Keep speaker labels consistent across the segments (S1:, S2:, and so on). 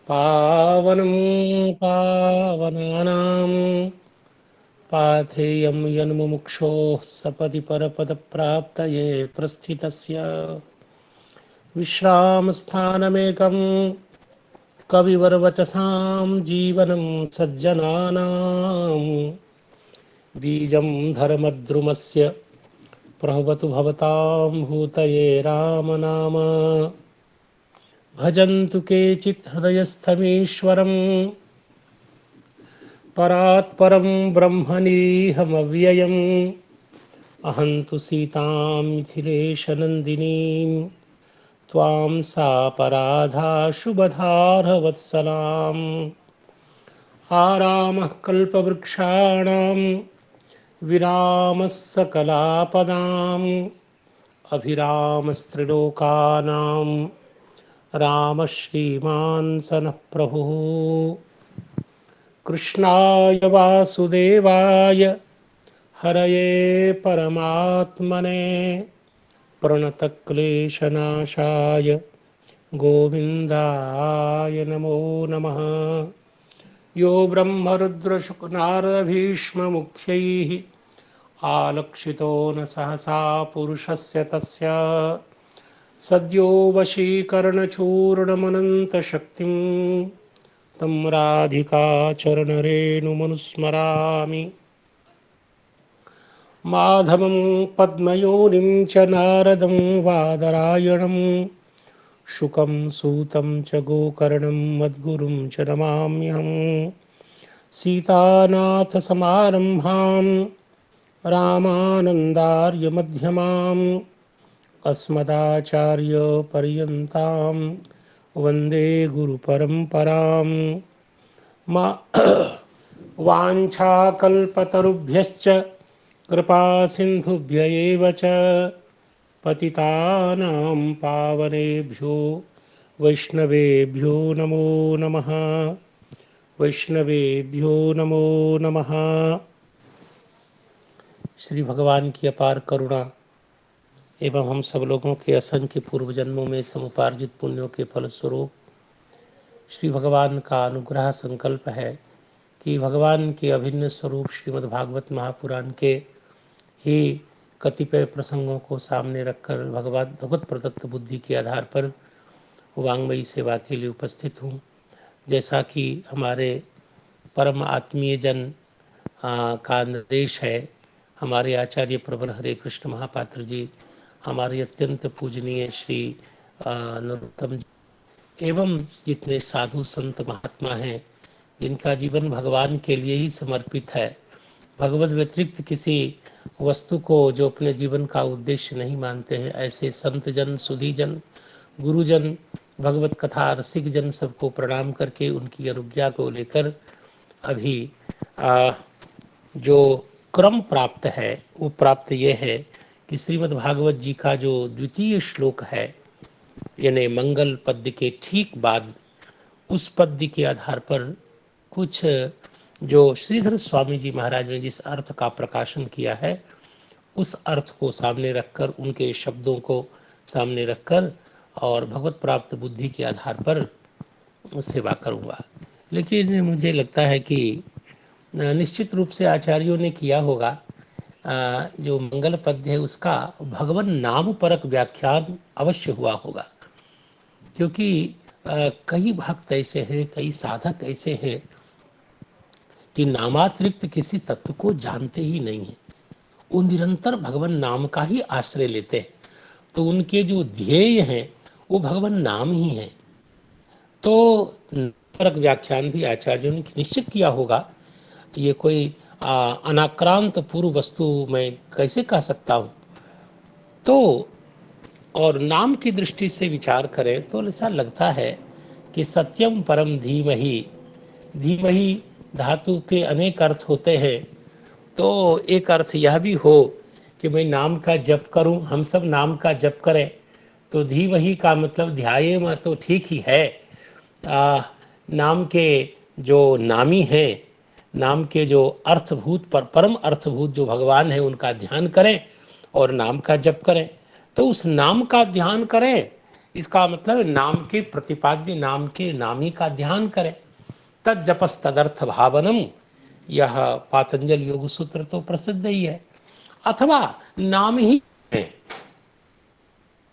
S1: पावनं पावनानां पाथेयं यन्मुमुक्षोः सपदि परपदप्राप्तये प्रस्थितस्य विश्रामस्थानमेकं कविवरवचसां जीवनं सज्जनानां बीजं धर्मद्रुमस्य प्रभवतु भवतां भूतये राम नाम भजन्तु केचित् हृदयस्थमीश्वरम् परात्परं ब्रह्मनिरीहमव्ययम् अहं तु सीतां मिथिलेशनन्दिनीं त्वां सापराधा शुभधारवत्सलाम् आरामः कल्पवृक्षाणां विरामः सकलापदाम् अभिरामस्त्रिलोकानां राम श्रीमान् सनः प्रभुः कृष्णाय वासुदेवाय हरये परमात्मने प्रणतक्लेशनाशाय गोविन्दाय नमो नमः। यो ब्रह्मरुद्रशुकनारदभीष्ममुख्यैः आलक्षितो न सहसा पुरुषस्य तस्य सद्यो वशीकरणचूर्णमनन्तशक्तिं तं राधिकाचरणरेणुमनुस्मरामि। माधवं पद्मयोनिं च नारदं वादरायणं शुकं सूतं च गोकर्णं मद्गुरुं च नमाम्यहं। सीतानाथसमारम्भां रामानन्दार्यमध्यमाम् अस्मदाचार्यपर्यन्तां वन्दे गुरुपरम्पराम्। वाञ्छाकल्पतरुभ्यश्च कृपासिन्धुभ्य एव च पतितानां पावनेभ्यो वैष्णवेभ्यो नमो नमः। वैष्णवेभ्यो नमो नमः। श्री भगवान की अपार करुणा एवं हम सब लोगों के असंख्य पूर्व जन्मों में समुपार्जित पुण्यों के फलस्वरूप श्री भगवान का अनुग्रह संकल्प है कि भगवान के अभिन्न स्वरूप श्रीमद् भागवत महापुराण के ही कतिपय प्रसंगों को सामने रखकर भगवत प्रदत्त बुद्धि के आधार पर वांग्मयी सेवा के लिए उपस्थित हूँ। जैसा कि हमारे परम आत्मीय जन का निर्देश है, हमारे आचार्य प्रबल हरे कृष्ण महापात्र जी, हमारे अत्यंत पूजनीय श्री नरोत्तम जी एवं जितने साधु संत महात्मा हैं जिनका जीवन भगवान के लिए ही समर्पित है, भगवत व्यतिरिक्त किसी वस्तु को जो अपने जीवन का उद्देश्य नहीं मानते हैं, ऐसे संत जन, सुधी जन, गुरुजन, भगवत कथा रसिक जन सबको प्रणाम करके उनकी अनुज्ञा को लेकर अभी जो क्रम प्राप्त है वो प्राप्त ये है कि श्रीमद् भागवत जी का जो द्वितीय श्लोक है, यानी मंगल पद्य के ठीक बाद उस पद्य के आधार पर कुछ जो श्रीधर स्वामी जी महाराज ने जिस अर्थ का प्रकाशन किया है उस अर्थ को सामने रखकर, उनके शब्दों को सामने रखकर और भगवत प्राप्त बुद्धि के आधार पर सेवा करूँगा। लेकिन मुझे लगता है कि निश्चित रूप से आचार्यों ने किया होगा जो मंगल पद्य है उसका भगवान नाम परक व्याख्यान अवश्य हुआ होगा, क्योंकि कई भक्त ऐसे हैं, कई साधक ऐसे हैं कि नामातिरिक्त किसी तत्व को जानते ही नहीं हैं। वो निरंतर भगवान नाम का ही आश्रय लेते हैं, तो उनके जो ध्येय हैं वो भगवान नाम ही है। तो परक व्याख्यान भी आचार्यों ने निश्चित किया होगा। ये कोई अनाक्रांत पूर्व वस्तु मैं कैसे कह सकता हूँ। तो और नाम की दृष्टि से विचार करें तो ऐसा लगता है कि सत्यम परम धीमहि, धीमहि धातु के अनेक अर्थ होते हैं। तो एक अर्थ यह भी हो कि मैं नाम का जप करूं, हम सब नाम का जप करें, तो धीमहि का मतलब ध्याये में तो ठीक ही है। नाम के जो नामी हैं, नाम के जो अर्थभूत परम अर्थभूत जो भगवान है उनका ध्यान करें और नाम का जप करें। तो उस नाम का ध्यान करें इसका मतलब नाम के प्रतिपाद्य, नाम के नामी का ध्यान करें। तद जपस तदर्थ भावनम, यह पातंजल योग सूत्र तो प्रसिद्ध ही है। अथवा नाम ही है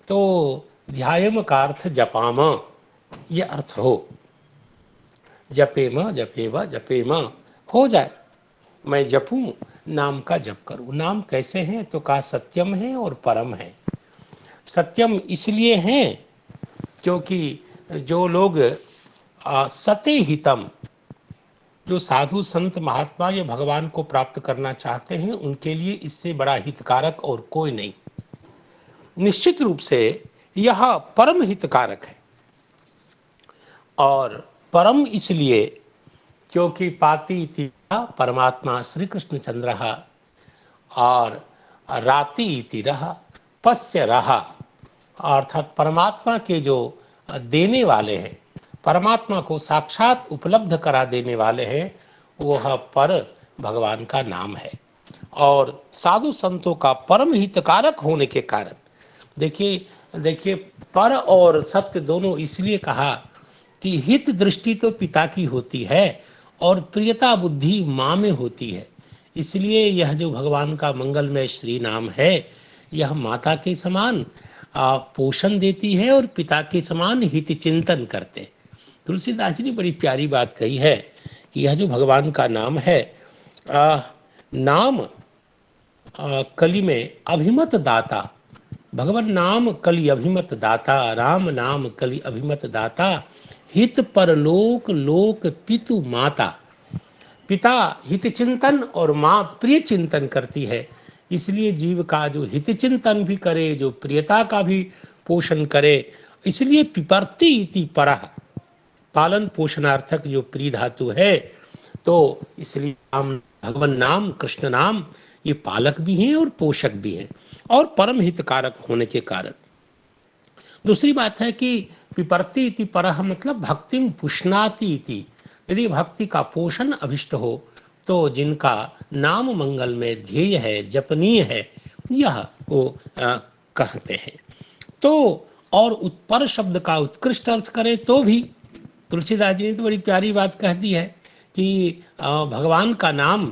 S1: तो ध्यायम का अर्थ जपाम, ये अर्थ हो। जपेम जपेव जपेम हो जाए, मैं जपूं, नाम का जप करूं। नाम कैसे हैं तो कहा सत्यम है और परम है। सत्यम इसलिए है क्योंकि जो लोग सते हितम, जो साधु संत महात्मा या भगवान को प्राप्त करना चाहते हैं, उनके लिए इससे बड़ा हितकारक और कोई नहीं। निश्चित रूप से यह परम हितकारक है। और परम इसलिए क्योंकि पाति इति परमात्मा श्री कृष्ण चंद्र, और राति इति रहा पश्य रहा, अर्थात परमात्मा के जो देने वाले हैं, परमात्मा को साक्षात उपलब्ध करा देने वाले हैं, वह पर भगवान का नाम है। और साधु संतों का परम हितकारक होने के कारण, देखिए पर और सत्य दोनों इसलिए कहा कि हित दृष्टि तो पिता की होती है और प्रियता बुद्धि माँ में होती है। इसलिए यह जो भगवान का मंगलमय श्री नाम है, यह माता के समान पोषण देती है और पिता के समान हित चिंतन करते। तुलसीदास जी ने बड़ी प्यारी बात कही है कि यह जो भगवान का नाम है, नाम कली में अभिमत दाता, भगवान नाम कली अभिमत दाता, राम नाम कली अभिमत दाता, हित परलोक लोक पितु माता। पिता हित चिंतन और माँ प्रिय चिंतन करती है। इसलिए जीव का जो हित चिंतन भी करे, जो प्रियता का भी पोषण करे, इसलिए पिपर्ति इति परः, पालन पोषणार्थक जो प्रिय धातु है, तो इसलिए नाम, भगवान नाम, कृष्ण नाम, ये पालक भी हैं और पोषक भी हैं, और परम हितकारक होने के कारण। दूसरी बात है कि पिपर्ति इति परः मतलब भक्तिम पुष्णाति इति, यदि भक्ति का पोषण अभिष्ट हो तो जिनका नाम मंगल में ध्येय है, जपनीय है, यह वो कहते हैं। तो और उत्पर शब्द का उत्कृष्ट अर्थ करें तो भी तुलसीदास जी ने तो बड़ी प्यारी बात कह दी है कि भगवान का नाम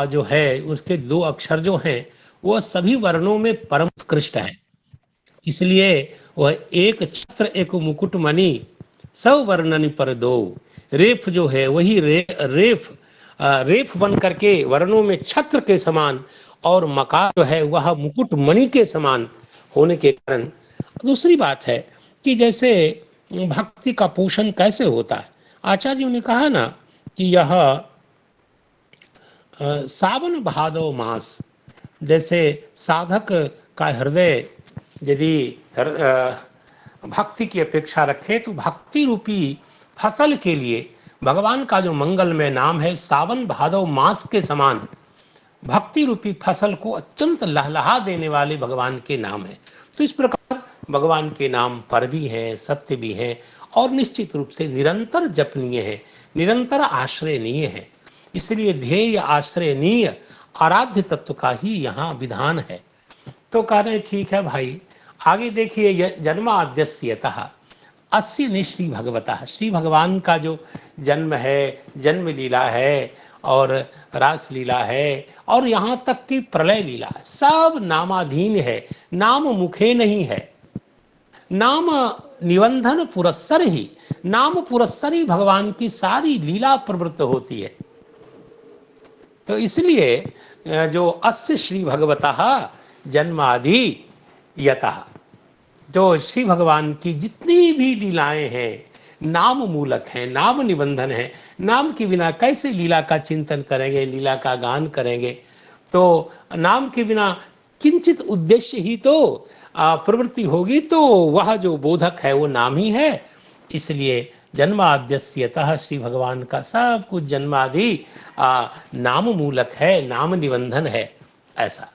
S1: जो है, उसके दो अक्षर जो हैं, वह सभी वर्णों में परम उत्कृष्ट है। इसलिए वह एक छत्र एक मुकुट मणि, सब वर्णन पर दो। रेफ जो है वही रेफ बन करके वर्णों में छत्र के समान, और मकार जो है वह मुकुट मणि के समान होने के कारण। दूसरी बात है कि जैसे भक्ति का पोषण कैसे होता है, आचार्यों ने कहा ना कि यह सावन भादव मास, जैसे साधक का हृदय यदि भक्ति की अपेक्षा रखे, तो भक्ति रूपी फसल के लिए भगवान का जो मंगलमय नाम है, सावन भादव मास के समान भक्ति रूपी फसल को अत्यंत लहलहा देने वाले भगवान के नाम है। तो इस प्रकार भगवान के नाम पर भी हैं, सत्य भी हैं, और निश्चित रूप से निरंतर जपनीय है, निरंतर आश्रयनीय है। इसलिए ध्येय आश्रयनीय आराध्य तत्व का ही यहाँ विधान है। तो कह रहे ठीक है भाई, आगे देखिए, जन्माद्यस्यतः अस्य ने श्री भगवतः, श्री भगवान का जो जन्म है, जन्म लीला है और रास लीला है, और यहाँ तक कि प्रलय लीला, सब नामाधीन है, नाम मुखे नहीं है। नाम निबंधन पुरस्सर ही, नाम पुरस्सर ही भगवान की सारी लीला प्रवृत्त होती है। तो इसलिए जो अस्य श्री भगवतः जन्मादि यतः, जो श्री भगवान की जितनी भी लीलाएं हैं नाम मूलक हैं, नाम निबंधन है। नाम के बिना कैसे लीला का चिंतन करेंगे, लीला का गान करेंगे। तो नाम के बिना किंचित उद्देश्य ही तो प्रवृत्ति होगी, तो वह जो बोधक है वो नाम ही है। इसलिए जन्माद्यस्यतः, श्री भगवान का सब कुछ जन्मादि नाम मूलक है, नाम निबंधन है, ऐसा।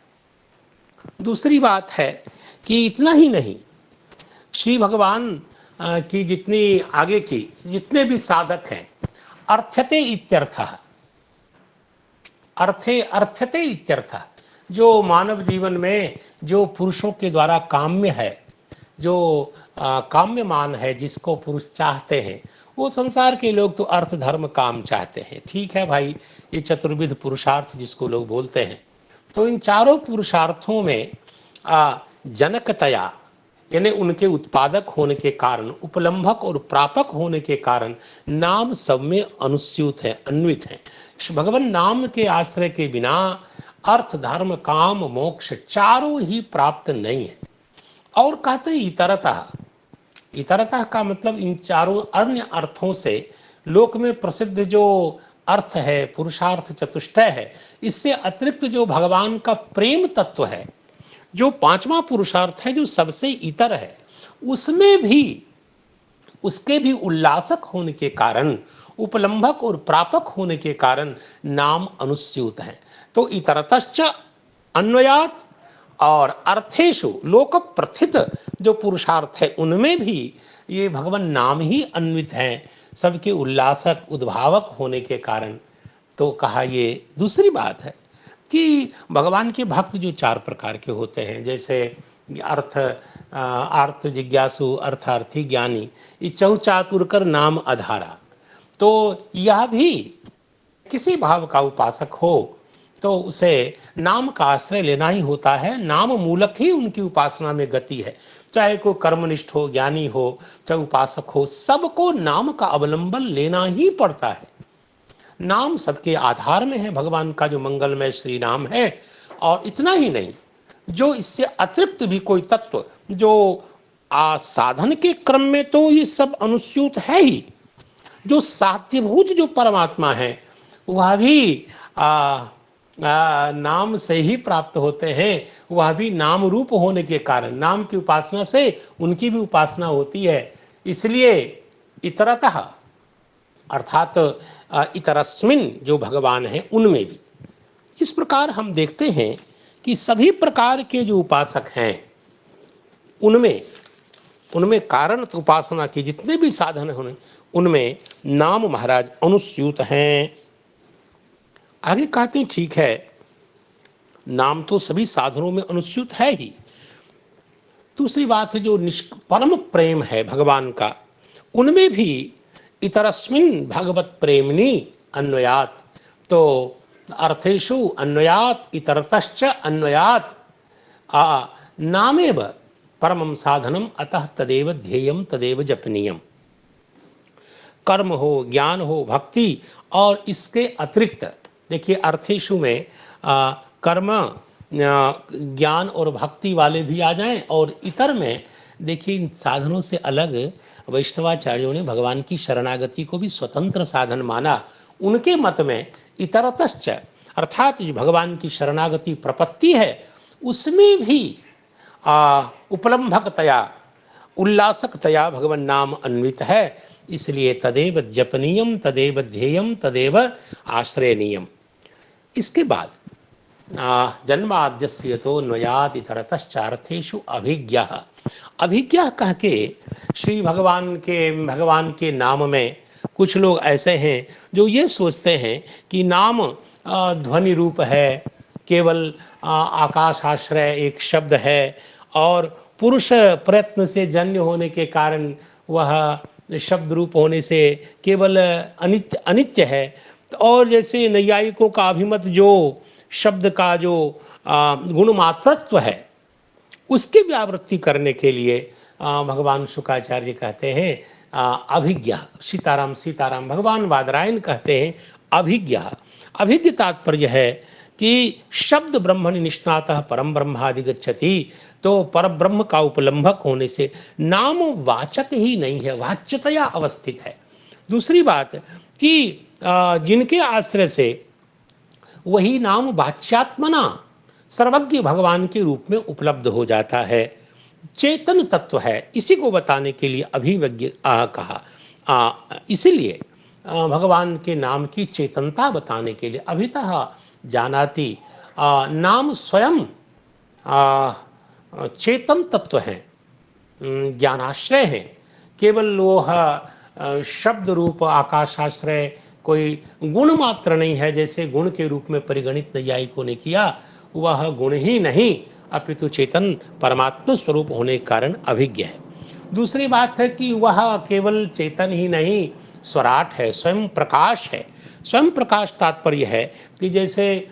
S1: दूसरी बात है कि इतना ही नहीं, श्री भगवान की जितनी आगे की जितने भी साधक हैं, अर्थते इत्यर्थः, अर्थते इत्यर्थः, जो मानव जीवन में जो पुरुषों के द्वारा काम्य है, जो काम्यमान है, जिसको पुरुष चाहते हैं, वो संसार के लोग तो अर्थ धर्म काम चाहते हैं। ठीक है भाई, ये चतुर्विध पुरुषार्थ जिसको लोग बोलते हैं, तो इन चारों पुरुषार्थों में जनकतया, यानी उनके उत्पादक होने के कारण, उपलम्भक और प्रापक होने के कारण नाम सब में अनुस्यूत है, अन्वित है। भगवान नाम के आश्रय के बिना अर्थ धर्म काम मोक्ष चारों ही प्राप्त नहीं है। और कहते हैं इतरतः, इतरतः का मतलब इन चारों अन्य अर्थों से लोक में प्रसिद्ध जो अर्थ है, पुरुषार्थ चतुष्टय है, इससे अतिरिक्त जो भगवान का प्रेम तत्व है, जो पांचवा पुरुषार्थ है, जो सबसे इतर है, उसमें भी, उसके भी उल्लासक होने के कारण, उपलम्भक और प्रापक होने के कारण नाम अनुस्यूत है। तो इतरतश्च अन्वयात, और अर्थेषु लोक प्रथित जो पुरुषार्थ है, उनमें भी ये भगवान नाम ही अन्वित हैं, सबके उल्लासक उद्भावक होने के कारण। तो कहा ये दूसरी बात है कि भगवान के भक्त जो चार प्रकार के होते हैं, जैसे आर्त जिज्ञासु, अर्थार्थी, ज्ञानी, ये चौचातुर कर नाम आधारा। तो यह भी किसी भाव का उपासक हो तो उसे नाम का आश्रय लेना ही होता है। नाम मूलक ही उनकी उपासना में गति है। चाहे कोई कर्मनिष्ठ हो, ज्ञानी हो, चाहे उपासक हो, सबको नाम का अवलंबन लेना ही पड़ता है। नाम सबके आधार में है, भगवान का जो मंगलमय श्री नाम है। और इतना ही नहीं, जो इससे अतिरिक्त भी कोई तत्व, जो साधन के क्रम में तो ये सब अनुस्यूत है ही, जो साध्यभूत जो परमात्मा है वह भी नाम से ही प्राप्त होते हैं। वह भी नाम रूप होने के कारण, नाम की उपासना से उनकी भी उपासना होती है। इसलिए इतरतः अर्थात इतरस्मिन जो भगवान है उनमें भी। इस प्रकार हम देखते हैं कि सभी प्रकार के जो उपासक हैं उनमें उनमें कारण उपासना के जितने भी साधन हैं उनमें नाम महाराज अनुस्यूत हैं। आगे कहते हैं ठीक है, नाम तो सभी साधनों में अनुस्यूत है ही। दूसरी बात है जो परम प्रेम है भगवान का, उनमें भी इतरस्मिन भगवत प्रेमनी अन्वयात। तो अर्थेषु अन्वयात, इतरतश्च अन्वयात नामेव परमं साधनम, अतः तदेव ध्येयम तदेव जपनीयम। कर्म हो, ज्ञान हो, भक्ति, और इसके अतिरिक्त देखिए अर्थेषु में कर्म, ज्ञान और भक्ति वाले भी आ जाएं, और इतर में देखिए इन साधनों से अलग वैष्णवाचार्यों ने भगवान की शरणागति को भी स्वतंत्र साधन माना। उनके मत में इतरतश्च अर्थात जो भगवान की शरणागति प्रपत्ति है उसमें भी उपलम्भकतया, उल्लासकतया भगवान नाम अन्वित है। इसलिए तदेव जपनीयम तदेव ध्येयम तदेव आश्रयनीयम। इसके बाद जन्माद्यस्य तो न्वयात् इतरतश्चार्थेषु अभिज्ञः। अभिज्ञः कह के श्री भगवान के नाम में कुछ लोग ऐसे हैं जो ये सोचते हैं कि नाम ध्वनि रूप है, केवल आकाश आश्रय एक शब्द है, और पुरुष प्रयत्न से जन्य होने के कारण वह शब्द रूप होने से केवल अनित्य है। और जैसे नैयायिकों का अभिमत जो शब्द का जो गुण मात्रत्व है उसकी व्यावृत्ति करने के लिए भगवान शुकाचार्य कहते हैं अभिज्ञा। सीताराम सीताराम भगवान वादरायण कहते हैं अभिज्ञा। अभिज्ञ तात्पर्य है कि शब्द ब्रह्मणि निष्णातः परम ब्रह्मादिगच्छति। तो पर ब्रह्म का उपलम्भक होने से नाम वाचक ही नहीं है, वाच्यतया अवस्थित है। दूसरी बात कि जिनके आश्रय से वही नाम वाच्यात्मना सर्वज्ञ भगवान के रूप में उपलब्ध हो जाता है, चेतन तत्व है, इसी को बताने के लिए अभिव्यज्ञ कहा। इसीलिए भगवान के नाम की चेतनता बताने के लिए अभितः जानाति, नाम स्वयं चेतन तत्व है, ज्ञानाश्रय है। केवल वो शब्द रूप आकाशाश्रय कोई गुण मात्र नहीं है, जैसे गुण के रूप में परिगणित नैयायिकों ने किया, वह गुण ही नहीं अपितु चेतन परमात्मा स्वरूप होने के कारण अभिज्ञ है। दूसरी बात है कि वह केवल चेतन ही नहीं, स्वराट है, स्वयं प्रकाश है। स्वयं प्रकाश तात्पर्य है कि जैसे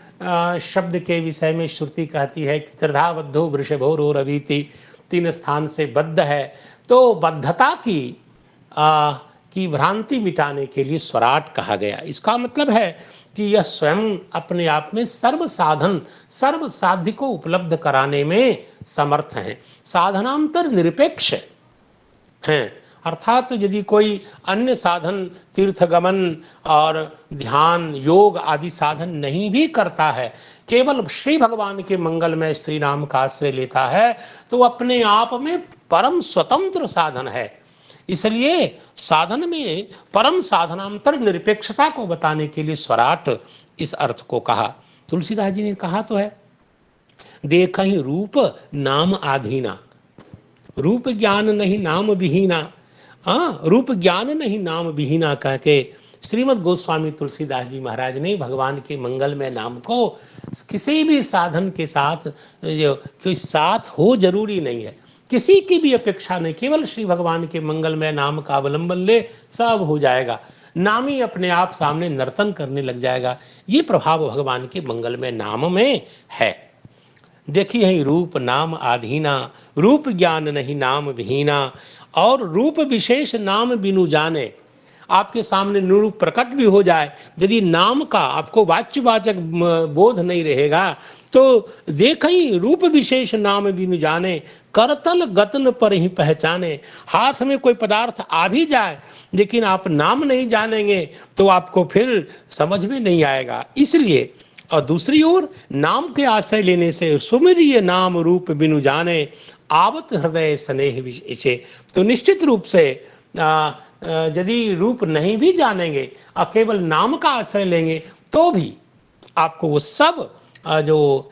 S1: शब्द के विषय में श्रुति कहती है कि त्रिधाबद्धो वृषभो रोरवीति, 3 स्थान से बद्ध है, तो बद्धता की भ्रांति मिटाने के लिए स्वराट कहा गया। इसका मतलब है कि यह स्वयं अपने आप में सर्व साधन सर्व साध्य को उपलब्ध कराने में समर्थ है, साधनांतर निरपेक्ष हैं। अर्थात यदि कोई अन्य साधन, तीर्थगमन और ध्यान योग आदि साधन नहीं भी करता है, केवल श्री भगवान के मंगलमय श्री नाम का आश्रय लेता है, तो अपने आप में परम स्वतंत्र साधन है। इसलिए साधन में परम साधनांतर निरपेक्षता को बताने के लिए स्वराट इस अर्थ को कहा। तुलसीदास जी ने कहा तो है, देखहि रूप नाम आधीना, रूप ज्ञान नहीं नाम विहीना। हाँ, रूप ज्ञान नहीं नाम विहीना कह के श्रीमद् गोस्वामी तुलसीदास जी महाराज ने भगवान के मंगलमय नाम को किसी भी साधन के साथ, कोई साथ हो जरूरी नहीं है, किसी की भी अपेक्षा नहीं, केवल श्री भगवान के मंगलमय नाम का अवलंबन ले, सब हो जाएगा। नाम ही अपने आप सामने नर्तन करने लग जाएगा। ये प्रभाव भगवान के मंगलमय नाम में है। देखिए है रूप नाम आधीना, रूप ज्ञान नहीं नाम विहीना, और रूप विशेष नाम बिनु जाने। आपके सामने निरूप प्रकट भी हो जाए, यदि नाम का आपको वाच्यवाचक बोध नहीं रहेगा, तो देखई रूप विशेष नाम बिनु जाने, करतल गतन पर ही पहचाने। हाथ में कोई पदार्थ आ भी जाए, लेकिन आप नाम नहीं जानेंगे तो आपको फिर समझ में नहीं आएगा। इसलिए, और दूसरी ओर नाम के आश्रय लेने से सुमिरिय नाम रूप बिनु जाने, आवत हृदय स्नेह विशे। तो निश्चित रूप से यदि रूप नहीं भी जानेंगे और केवल नाम का आश्रय लेंगे, तो भी आपको वो सब जो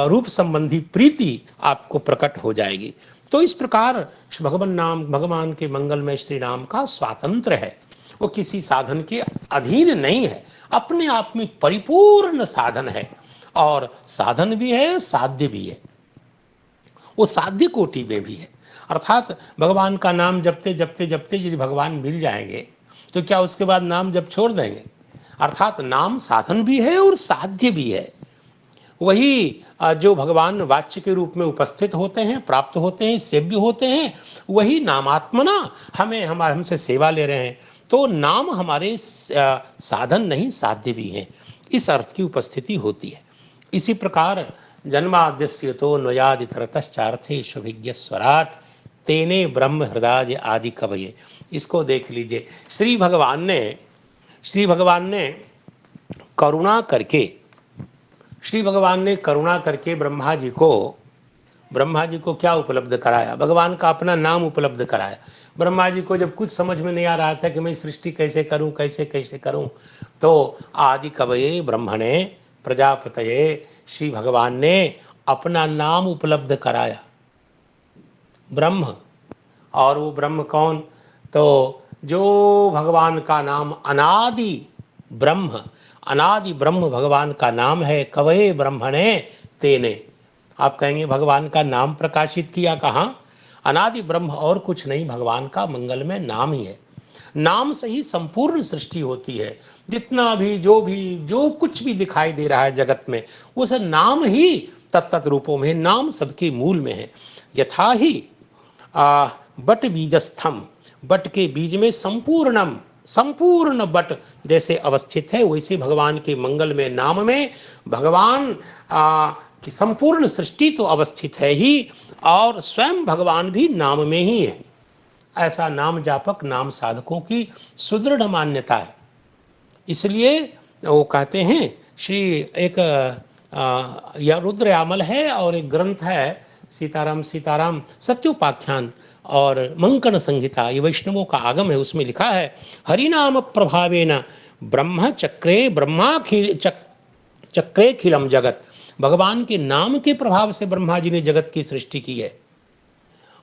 S1: रूप संबंधी प्रीति आपको प्रकट हो जाएगी। तो इस प्रकार भगवान के मंगलमय श्री नाम का स्वातंत्र है, वो किसी साधन के अधीन नहीं है, अपने आप में परिपूर्ण साधन है, और साधन भी है, साध्य भी है, वो साध्य कोटि में भी है। अर्थात भगवान का नाम जपते जपते जपते यदि भगवान मिल जाएंगे, तो क्या उसके बाद नाम जप छोड़ देंगे? अर्थात नाम साधन भी है और साध्य भी है। वही जो भगवान वाच्य के रूप में उपस्थित होते हैं, प्राप्त होते हैं, सेव्य होते हैं, वही नामात्मना हमसे सेवा ले रहे हैं। तो नाम हमारे साधन नहीं, साध्य भी हैं, इस अर्थ की उपस्थिति होती है। इसी प्रकार जन्माद्यस्य तो नयादितरतश्चार्थे शुभिज्ञ स्वराट, तेने ब्रह्म हृदय आदि कवये। इसको देख लीजिए, श्री भगवान ने करुणा करके ब्रह्मा जी को क्या उपलब्ध कराया? भगवान का अपना नाम उपलब्ध कराया। ब्रह्मा जी को जब कुछ समझ में नहीं आ रहा था कि मैं सृष्टि कैसे करूं, कैसे करूं, तो आदि कवये ब्रह्मणे प्रजापतये, श्री भगवान ने अपना नाम उपलब्ध कराया, ब्रह्म। और वो ब्रह्म कौन? तो जो भगवान का नाम अनादि ब्रह्म भगवान का नाम है। कवये ब्रह्मणे तेने। आप कहेंगे भगवान का नाम प्रकाशित किया कहाँ? अनादि ब्रह्म और कुछ नहीं, भगवान का मंगलमय नाम ही है। नाम से ही संपूर्ण सृष्टि होती है। जितना भी जो कुछ भी दिखाई दे रहा है जगत में, उस नाम ही तत्त रूपों में, नाम सबके मूल में है। यथा ही बट बीजस्थम, बट के बीज में संपूर्ण बट जैसे अवस्थित है, वैसे भगवान के मंगल में नाम में भगवान की संपूर्ण सृष्टि तो अवस्थित है ही, और स्वयं भगवान भी नाम में ही है। ऐसा नाम जापक, नाम साधकों की सुदृढ़ मान्यता है। इसलिए वो कहते हैं, श्री एक यह रुद्रयामल है और एक ग्रंथ है सीताराम सत्योपाख्यान और मंकण संहिता, ये वैष्णवों का आगम है। उसमें लिखा है, हरिनाम प्रभावेन ब्रह्म चक्रे खिलम जगत। भगवान के नाम के प्रभाव से ब्रह्मा जी ने जगत की सृष्टि की है।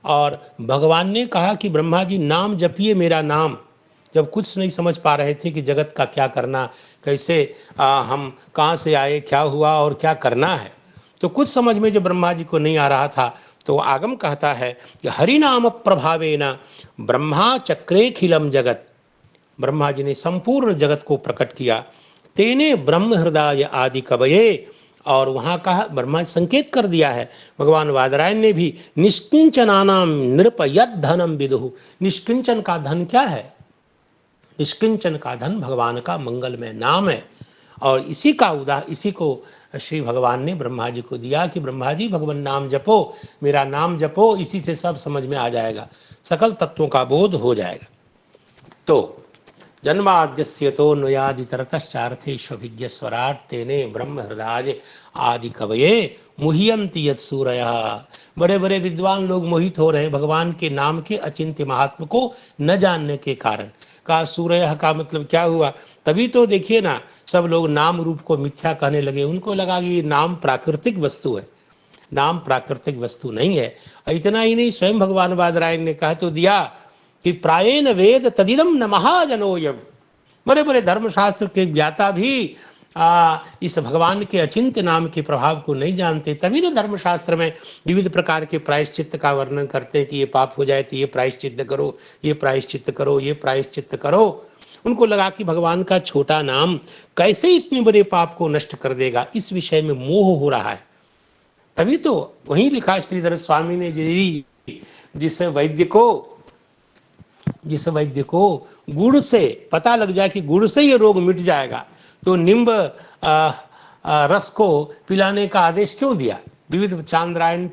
S1: और भगवान ने कहा कि ब्रह्मा जी नाम जपिए मेरा नाम। जब कुछ नहीं समझ पा रहे थे कि जगत का क्या करना, कैसे हम कहाँ से आए, क्या हुआ और क्या करना है, तो कुछ समझ में जो ब्रह्मा जी को नहीं आ रहा था, तो आगम कहता है कि हरि नाम प्रभावेन ब्रह्मा चक्रेखिलम जगत, ब्रह्मा जी ने संपूर्ण जगत को प्रकट किया। तेने ब्रह्म हृदय आदि कवये, और वहां कहा ब्रह्मा संकेत कर दिया है। भगवान वादरायण ने भी निष्किंचनानाम नृप यद धनम विदुहु, निष्किंचन का धन क्या है? निष्किंचन का धन भगवान का मंगलमय नाम है। और इसी को श्री भगवान ने ब्रह्मा जी को दिया कि ब्रह्मा जी भगवान नाम जपो, मेरा नाम जपो, इसी से सब समझ में आ जाएगा, सकल तत्वों का बोध हो जाएगा। तो जन्माद्यस्य तो न्वयादितरतश्चार्थेष्वभिज्ञ स्वराट तेने ब्रह्म हृदय आदि कवये मुह्यन्ति यत् सूरयः। बड़े बड़े विद्वान लोग मोहित हो रहे हैं भगवान के नाम के अचिंत्य महात्म को न जानने के कारण। कहा सूरयः का मतलब क्या हुआ? तभी तो देखिए ना, सब लोग नाम रूप को मिथ्या कहने लगे। उनको लगा कि नाम प्राकृतिक वस्तु है। नाम प्राकृतिक वस्तु नहीं है। इतना ही नहीं, स्वयं भगवान वादरायण ने कहा तो दिया कि प्रायेण वेद तदिदम न महाजनोयम, बड़े बड़े धर्मशास्त्र के ज्ञाता भी इस भगवान के अचिंत्य नाम के प्रभाव को नहीं जानते। तभी ना धर्मशास्त्र में विविध प्रकार के प्रायश्चित्त का वर्णन करते हैं कि ये पाप हो जाए तो ये प्रायश्चित्त करो, ये प्रायश्चित्त करो, ये प्रायश्चित्त करो। उनको लगा कि भगवान का छोटा नाम कैसे इतने बड़े पाप को नष्ट कर देगा, इस विषय में मोह हो रहा है। तभी तो वहीं लिखा श्रीधर स्वामी ने, जिस वैद्य को गुड़ से पता लग जाए कि गुड़ से ये रोग मिट जाएगा, तो नींब रस को पिलाने का आदेश क्यों दिया? विविध चांद्रायण,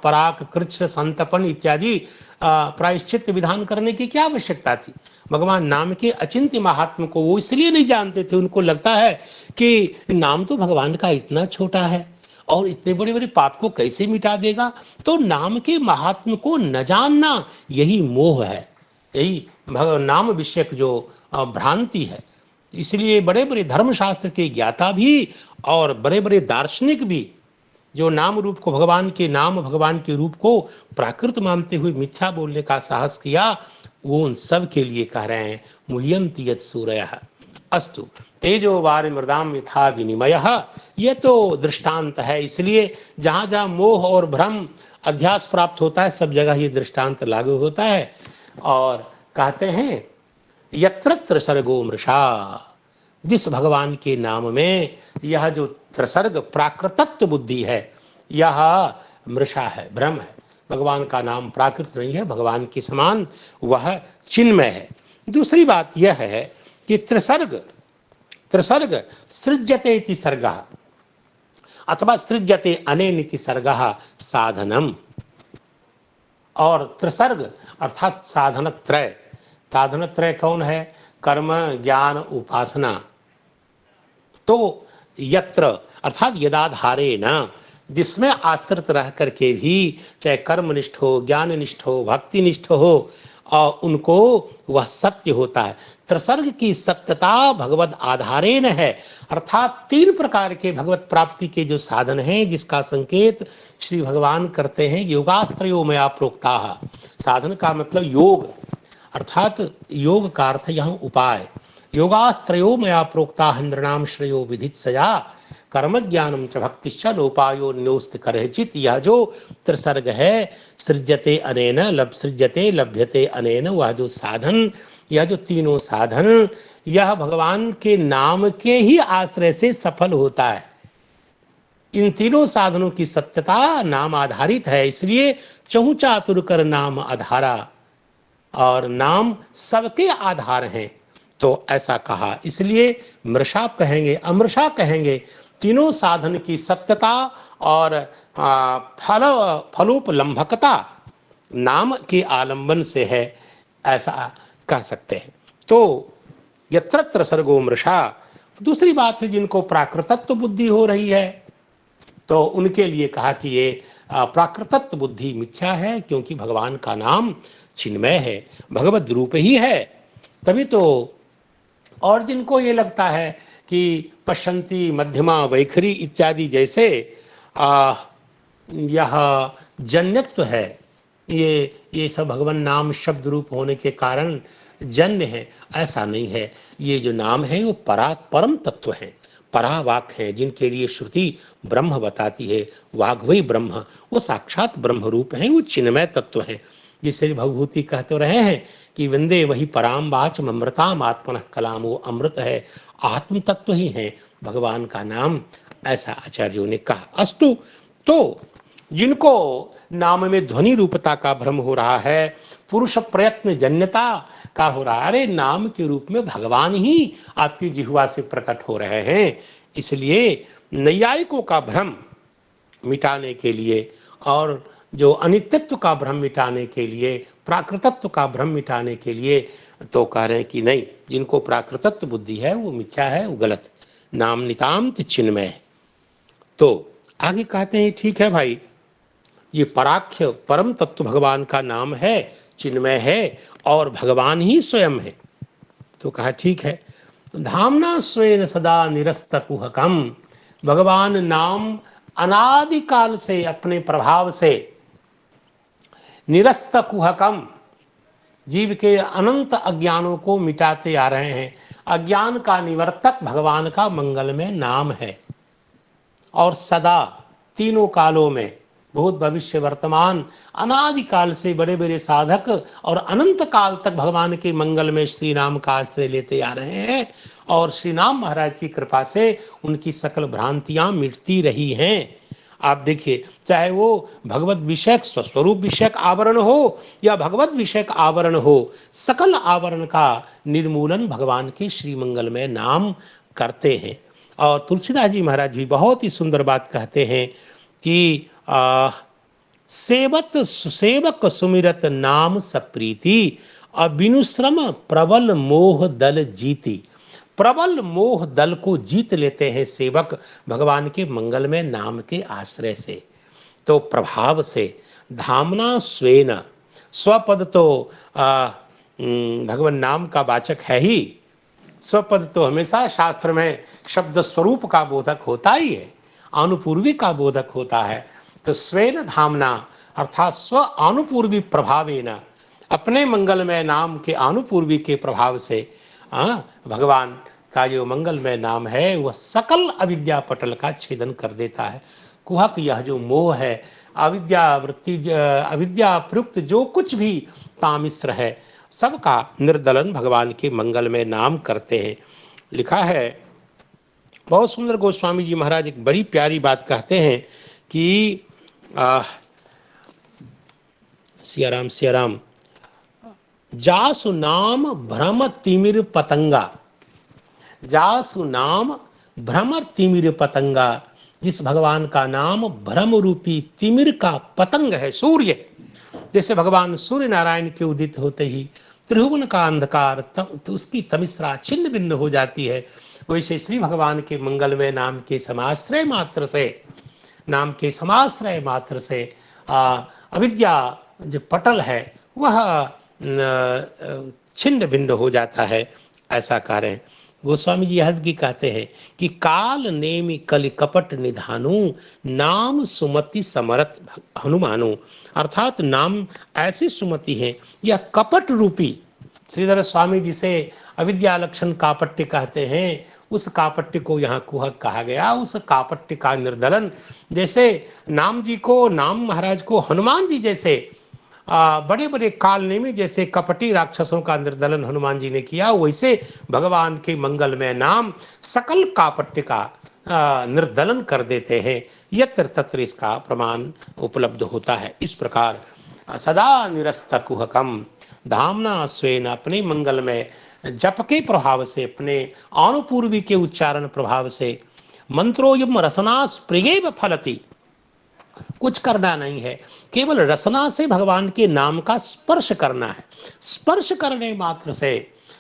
S1: पराक, कृच्छ, संतपन इत्यादि प्रायश्चित विधान करने की क्या आवश्यकता थी? भगवान नाम के अचिंत्य महात्म को वो इसलिए नहीं जानते थे। उनको लगता है कि नाम तो भगवान का इतना छोटा है और इतने बड़े बड़े पाप को कैसे मिटा देगा। तो नाम के महात्म को न जानना, यही मोह है, यही नाम विषयक जो भ्रांति है। इसलिए बड़े बड़े धर्मशास्त्र के ज्ञाता भी और बड़े बड़े दार्शनिक भी जो नाम रूप को, भगवान के नाम, भगवान के रूप को प्राकृत मानते हुए मिथ्या बोलने का साहस किया, वो उन सब के लिए कह रहे हैं मुह्यन्ति यत् सूरयः अस्तु तेजो वारि मृदाम यथा विनिमयः। ये तो दृष्टांत है। इसलिए जहां जहां मोह और भ्रम अध्यास प्राप्त होता है, सब जगह ये दृष्टांत लागू होता है। और कहते हैं यत्र त्रिसर्गो मृषा, जिस भगवान के नाम में यह जो त्रिसर्ग प्राकृतत्व बुद्धि है, यह मृषा है, भ्रम है। भगवान का नाम प्राकृत नहीं है, भगवान के समान वह चिन्मय है। दूसरी बात यह है कि त्रिसर्ग सृज्यते इति सर्गः अथवा सृज्यते अनेनिति सर्गः साधनम। और त्रिसर्ग अर्थात साधन त्रय कौन है? कर्म, ज्ञान, उपासना। तो यत्र अर्थात यदाधारे न, जिसमें आश्रित रह करके भी चाहे कर्मनिष्ठ हो, ज्ञाननिष्ठ हो, भक्तिनिष्ठ हो, और उनको वह सत्य होता है। त्रिसर्ग की सत्यता भगवत आधारेण है, अर्थात 3 प्रकार के भगवत प्राप्ति के जो साधन हैं, जिसका संकेत श्री भगवान करते हैं योगास्त्रयो मया प्रोक्ताः। साधन का मतलब योग, अर्थात योग का अर्थ यहाँ उपाय। योगास्त्रयो मया प्रोक्ताः नृणाम श्रेयो विधित सया कर्म ज्ञानम च भक्तिश्च लोपायो न्योस्त करहिचित। यह जो त्रिसर्ग है, सृज्यते अनेन सृज्यते लभ्यते अनेन, वह जो साधन, यह जो तीनों साधन, यह भगवान के नाम के ही आश्रय से सफल होता है। इन तीनों साधनों की सत्यता नाम आधारित है। इसलिए चहु चातुर कर नाम आधारा, और नाम सबके आधार हैं। तो ऐसा कहा, इसलिए मृषा कहेंगे, अमृषा कहेंगे। तीनों साधन की सत्यता और फलोपलंभकता नाम के आलंबन से है, ऐसा कह सकते हैं। तो यत्र त्रिसर्गो मृषा। दूसरी बात है, जिनको प्राकृतत्व बुद्धि हो रही है, तो उनके लिए कहा कि ये प्राकृतत्व बुद्धि मिथ्या है, क्योंकि भगवान का नाम चिन्मय है, भगवद रूप ही है। तभी तो, और जिनको ये लगता है कि पश्यंती मध्यमा वैखरी इत्यादि जैसे यह जन्यत्व है, ये सब भगवान नाम शब्द रूप होने के कारण जन्य है, ऐसा नहीं है। ये जो नाम है वो परम तत्व है, परावाक हैं, जिनके लिए श्रुति ब्रह्म बताती है, वाग्वई ब्रह्म, वो साक्षात ब्रह्म रूप हैं, वो चिन्मय तत्व हैं, जिसे भवभूति कहते रहे हैं कि वंदे वही पराम वाचम अमृताम आत्मनः कलाम, वो अमृत है, आत्म तत्व ही है भगवान का नाम, ऐसा आचार्यों ने कहा। अस्तु, तो जिनको नाम में ध्वनि रूपता का भ्रम हो रहा है, पुरुष प्रयत्न जन्यता का हो रहा है, अरे नाम के रूप में भगवान ही आपकी जिह्वा से प्रकट हो रहे हैं, इसलिए नैयायिकों का भ्रम मिटाने के लिए और जो अनित्यत्व का भ्रम मिटाने के लिए, प्राकृतत्व का भ्रम मिटाने के लिए तो कह रहे हैं कि नहीं, जिनको प्राकृतत्व बुद्धि है वो मिथ्या है, वो गलत, नाम नितांत चिन्मय है। तो आगे कहते हैं ठीक है भाई, ये पराख्य परम तत्व भगवान का नाम है, चिन्मय है और भगवान ही स्वयं है। तो कहा ठीक है, धामना स्वेन सदा निरस्त कुहकम, भगवान नाम अनादिकाल से अपने प्रभाव से निरस्त कुहकम, जीव के अनंत अज्ञानों को मिटाते आ रहे हैं। अज्ञान का निवर्तक भगवान का मंगलमय नाम है और सदा तीनों कालों में, भूत भविष्य वर्तमान, अनादिकाल से बड़े बड़े साधक और अनंत काल तक भगवान के मंगल में श्री नाम का आश्रय लेते आ रहे हैं और श्री नाम महाराज की कृपा से उनकी सकल भ्रांतियां मिटती रही हैं। आप देखिए, चाहे वो भगवत विषयक स्वस्वरूप विषयक आवरण हो या भगवत विषयक आवरण हो, सकल आवरण का निर्मूलन भगवान के श्री मंगलमय नाम करते हैं। और तुलसीदास जी महाराज भी बहुत ही सुंदर बात कहते हैं कि सेवत सुसेवक सुमिरत नाम सप्रीति, अबिनुश्रम प्रबल मोह दल जीती, प्रबल मोह दल को जीत लेते हैं सेवक भगवान के मंगलमय नाम के आश्रय से। तो प्रभाव से धामना स्वेन, स्वपद तो भगवान नाम का वाचक है ही, स्वपद तो हमेशा शास्त्र में शब्द स्वरूप का बोधक होता ही है, अनुपूर्वी का बोधक होता है। तो स्वेन धामना अर्थात स्व अनुपूर्वी प्रभावेन, अपने मंगलमय नाम के अनुपूर्वी के प्रभाव से भगवान का जो मंगलमय नाम है वह सकल अविद्या पटल का छेदन कर देता है। कुहक, यह जो मोह है, अविद्या वृत्ति, अविद्या प्रयुक्त जो कुछ भी तामिश्र है, सबका निर्दलन भगवान के मंगलमय नाम करते हैं। लिखा है बहुत सुंदर, गोस्वामी जी महाराज एक बड़ी प्यारी बात कहते हैं कि सियाराम सियाराम, जासु नाम भ्रम तिमिर पतंगा, जासु नाम भ्रमर तिमिर पतंगा, जिस भगवान का नाम भ्रम रूपी तिमिर का पतंग है, सूर्य, जैसे भगवान सूर्य नारायण के उदित होते ही त्रिभुवन का अंधकार तो उसकी तमिश्रा छिन्न भिन्न हो जाती है, वैसे श्री भगवान के मंगलमय नाम के समाश्रय मात्र से, नाम के समाश्रय मात्र से अविद्या जो पटल है वह छिन्न भिन्न हो जाता है, ऐसा कह रहे हैं। गोस्वामी जी यह भी कहते हैं कि काल नेमि कलि कपट निधानु, नाम सुमति समरथ हनुमानु, अर्थात नाम ऐसी सुमति है या कपट रूपी, श्रीधर स्वामी जी से अविद्या लक्षण कापट्य कहते हैं, उस कापट्य को यहाँ कुहक कहा गया। उस कापट्य का निर्दलन, जैसे नाम जी को, नाम महाराज को हनुमान जी जैसे बड़े बड़े कालने में जैसे कपटी राक्षसों का निर्दलन हनुमान जी ने किया, वैसे भगवान के मंगलमय नाम सकल कापट्य का निर्दलन कर देते हैं। यत्र तत्र इसका प्रमाण उपलब्ध होता है। इस प्रकार सदा निरस्त कुहकम धामना स्वेन, अपने मंगलमय जप के प्रभाव से, अपने अनुपूर्वी के उच्चारण प्रभाव से, मंत्रोयम रसना स्पृगेव फलति, कुछ करना नहीं है, केवल रसना से भगवान के नाम का स्पर्श करना है। स्पर्श करने मात्र से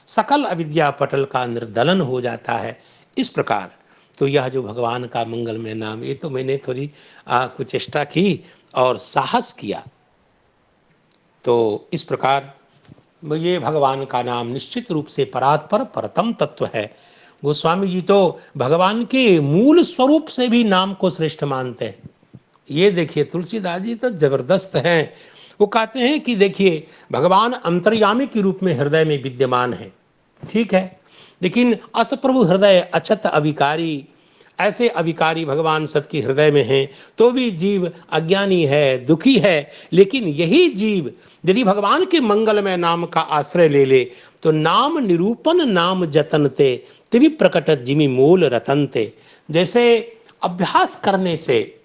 S1: सकल अविद्या पटल का निर्दलन हो जाता है। इस प्रकार तो यह जो भगवान का मंगलमय नाम, ये तो मैंने थोड़ी कुछ चेष्टा की और साहस किया। तो इस प्रकार ये भगवान का नाम निश्चित रूप से परात्पर परतम तत्व है। गोस्वामी जी तो भगवान के मूल स्वरूप से भी नाम को श्रेष्ठ मानते हैं। ये देखिए तुलसीदास जी तो जबरदस्त हैं। वो कहते हैं कि देखिए भगवान अंतर्यामी के रूप में हृदय में विद्यमान है, ठीक है, लेकिन अस प्रभु हृदय अछत अविकारी, ऐसे अभिकारी भगवान सबके हृदय में हैं, तो भी जीव अज्ञानी है, दुखी है। लेकिन यही जीव यदि भगवान के मंगलमय नाम का आश्रय ले ले तो नाम निरूपण नाम जतनते तिवि प्रकट जिमि मूल रतनते। जैसे अभ्यास करने से,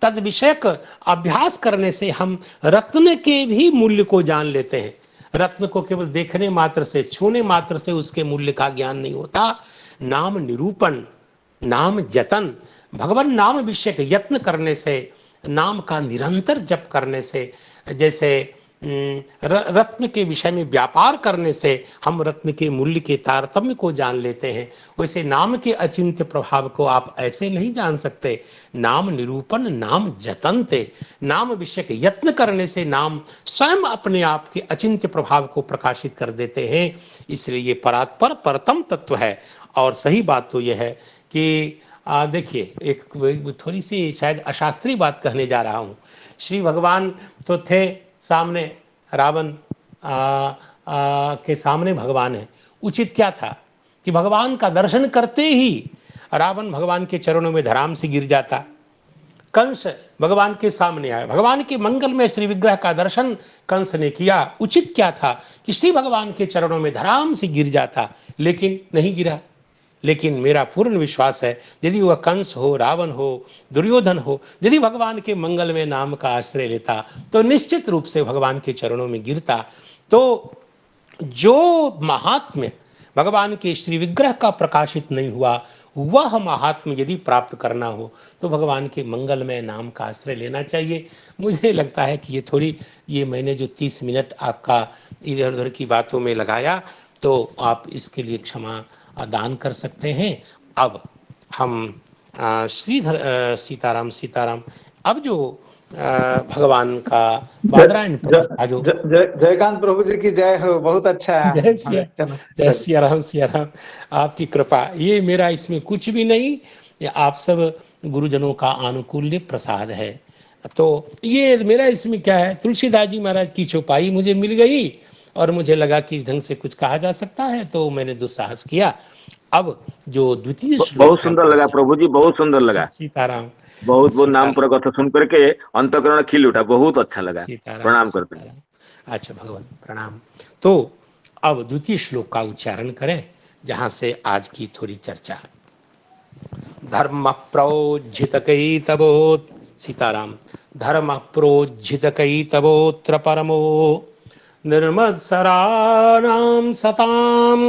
S1: तद विषयक अभ्यास करने से हम रत्न के भी मूल्य को जान लेते हैं। रत्न को केवल देखने मात्र से, छूने मात्र से उसके मूल्य का ज्ञान नहीं होता। नाम निरूपण, नाम जतन, भगवान नाम विषयक यत्न करने से, नाम का निरंतर जप करने से, जैसे रत्न के विषय में व्यापार करने से हम रत्न के मूल्य के तारतम्य को जान लेते हैं। वैसे नाम के अचिंत्य प्रभाव को आप ऐसे नहीं जान सकते। नाम निरूपण नाम जतनते, नाम विषयक यत्न करने से नाम स्वयं अपने आप के अचिंत्य प्रभाव को प्रकाशित कर देते हैं। इसलिए ये परात्पर परतम तत्व है। और सही बात तो यह है कि देखिए, एक थोड़ी सी शायद अशास्त्रीय बात कहने जा रहा हूँ। श्री भगवान तो थे सामने, रावण के सामने भगवान है। उचित क्या था कि भगवान का दर्शन करते ही रावण भगवान के चरणों में धराम से गिर जाता। कंस भगवान के सामने आया, भगवान के मंगल में श्री विग्रह का दर्शन कंस ने किया। उचित क्या था कि श्री भगवान के चरणों में धराम से गिर जाता, लेकिन नहीं गिरा। लेकिन मेरा पूर्ण विश्वास है यदि वह कंस हो, रावण हो, दुर्योधन हो, यदि भगवान के मंगल में नाम का आश्रय लेता तो निश्चित रूप से भगवान के चरणों में गिरता। तो जो महात्म्य भगवान के श्री विग्रह का प्रकाशित नहीं हुआ, वह महात्म्य यदि प्राप्त करना हो तो भगवान के मंगल में नाम का आश्रय लेना चाहिए। मुझे लगता है कि ये मैंने जो 30 मिनट आपका इधर उधर की बातों में लगाया, तो आप इसके लिए क्षमा दान कर सकते हैं। अब हम श्रीधर सीताराम सीताराम, अब जो भगवान का बादरायण जो
S2: जयकांत प्रभु जी की जय हो। बहुत अच्छा है।
S1: जय सिया राम सिया राम। आपकी कृपा, ये मेरा इसमें कुछ भी नहीं, ये आप सब गुरुजनों का आनुकूल्य प्रसाद है। तो ये मेरा इसमें क्या है, तुलसीदास जी महाराज की चौपाई मुझे मिल गई और मुझे लगा कि इस ढंग से कुछ कहा जा सकता है, तो मैंने दुस्साहस किया। अब जो द्वितीय श्लोक,
S3: बहुत सुंदर लगा प्रभु जी, बहुत सुंदर लगा।
S1: सीताराम।
S3: बहुत वो नाम पर कथा सुन करके अंतःकरण खिल उठा, बहुत अच्छा लगा। प्रणाम करते हैं।
S1: अच्छा भगवान प्रणाम। तो अब द्वितीय श्लोक का उच्चारण करें, जहां से आज की थोड़ी चर्चा। धर्म प्रोज्झित कई तबो, सीताराम। धर्म प्रोज्झित कई तबोत्र परमो निर्मत्सराणां सतां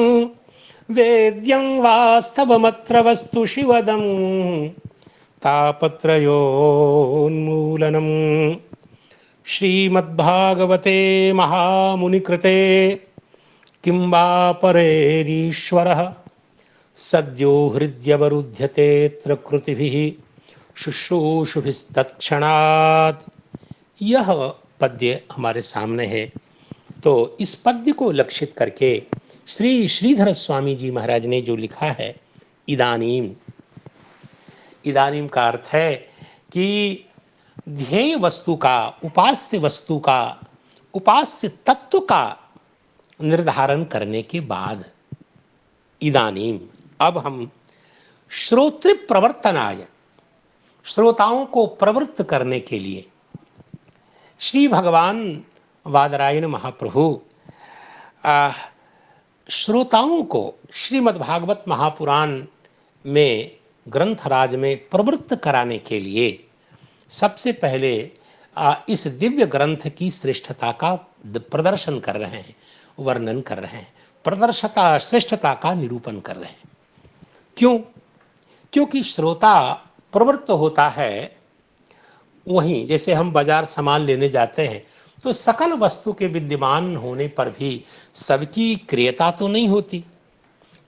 S1: वेद्यं वास्तवमत्र वस्तु शिवदं तापत्रयोन्मूलनम्। श्रीमद्भागवते महामुनिकृते किं वा परेरीश्वरः सद्यो हृद्यवरुध्यतेऽत्र कृतिभिः शुश्रूषुभिस्तत्क्षणात्। यह पद्य हमारे सामने है। तो इस पद्य को लक्षित करके श्री श्रीधर स्वामी जी महाराज ने जो लिखा है, इदानीम। इदानीम का अर्थ है कि ध्येय वस्तु का, उपास्य वस्तु का, उपास्य तत्व का निर्धारण करने के बाद, इदानीम, अब हम श्रोत्र प्रवर्तनाय, श्रोताओं को प्रवृत्त करने के लिए श्री भगवान बादरायण महाप्रभु श्रोताओं को श्रीमद्भागवत महापुराण में, ग्रंथराज में प्रवृत्त कराने के लिए सबसे पहले इस दिव्य ग्रंथ की श्रेष्ठता का प्रदर्शन कर रहे हैं, वर्णन कर रहे हैं, प्रदर्शता श्रेष्ठता का निरूपण कर रहे हैं। क्यों? क्योंकि श्रोता प्रवृत्त होता है वहीं, जैसे हम बाजार सामान लेने जाते हैं तो सकल वस्तु के विद्यमान होने पर भी सबकी क्रियता तो नहीं होती,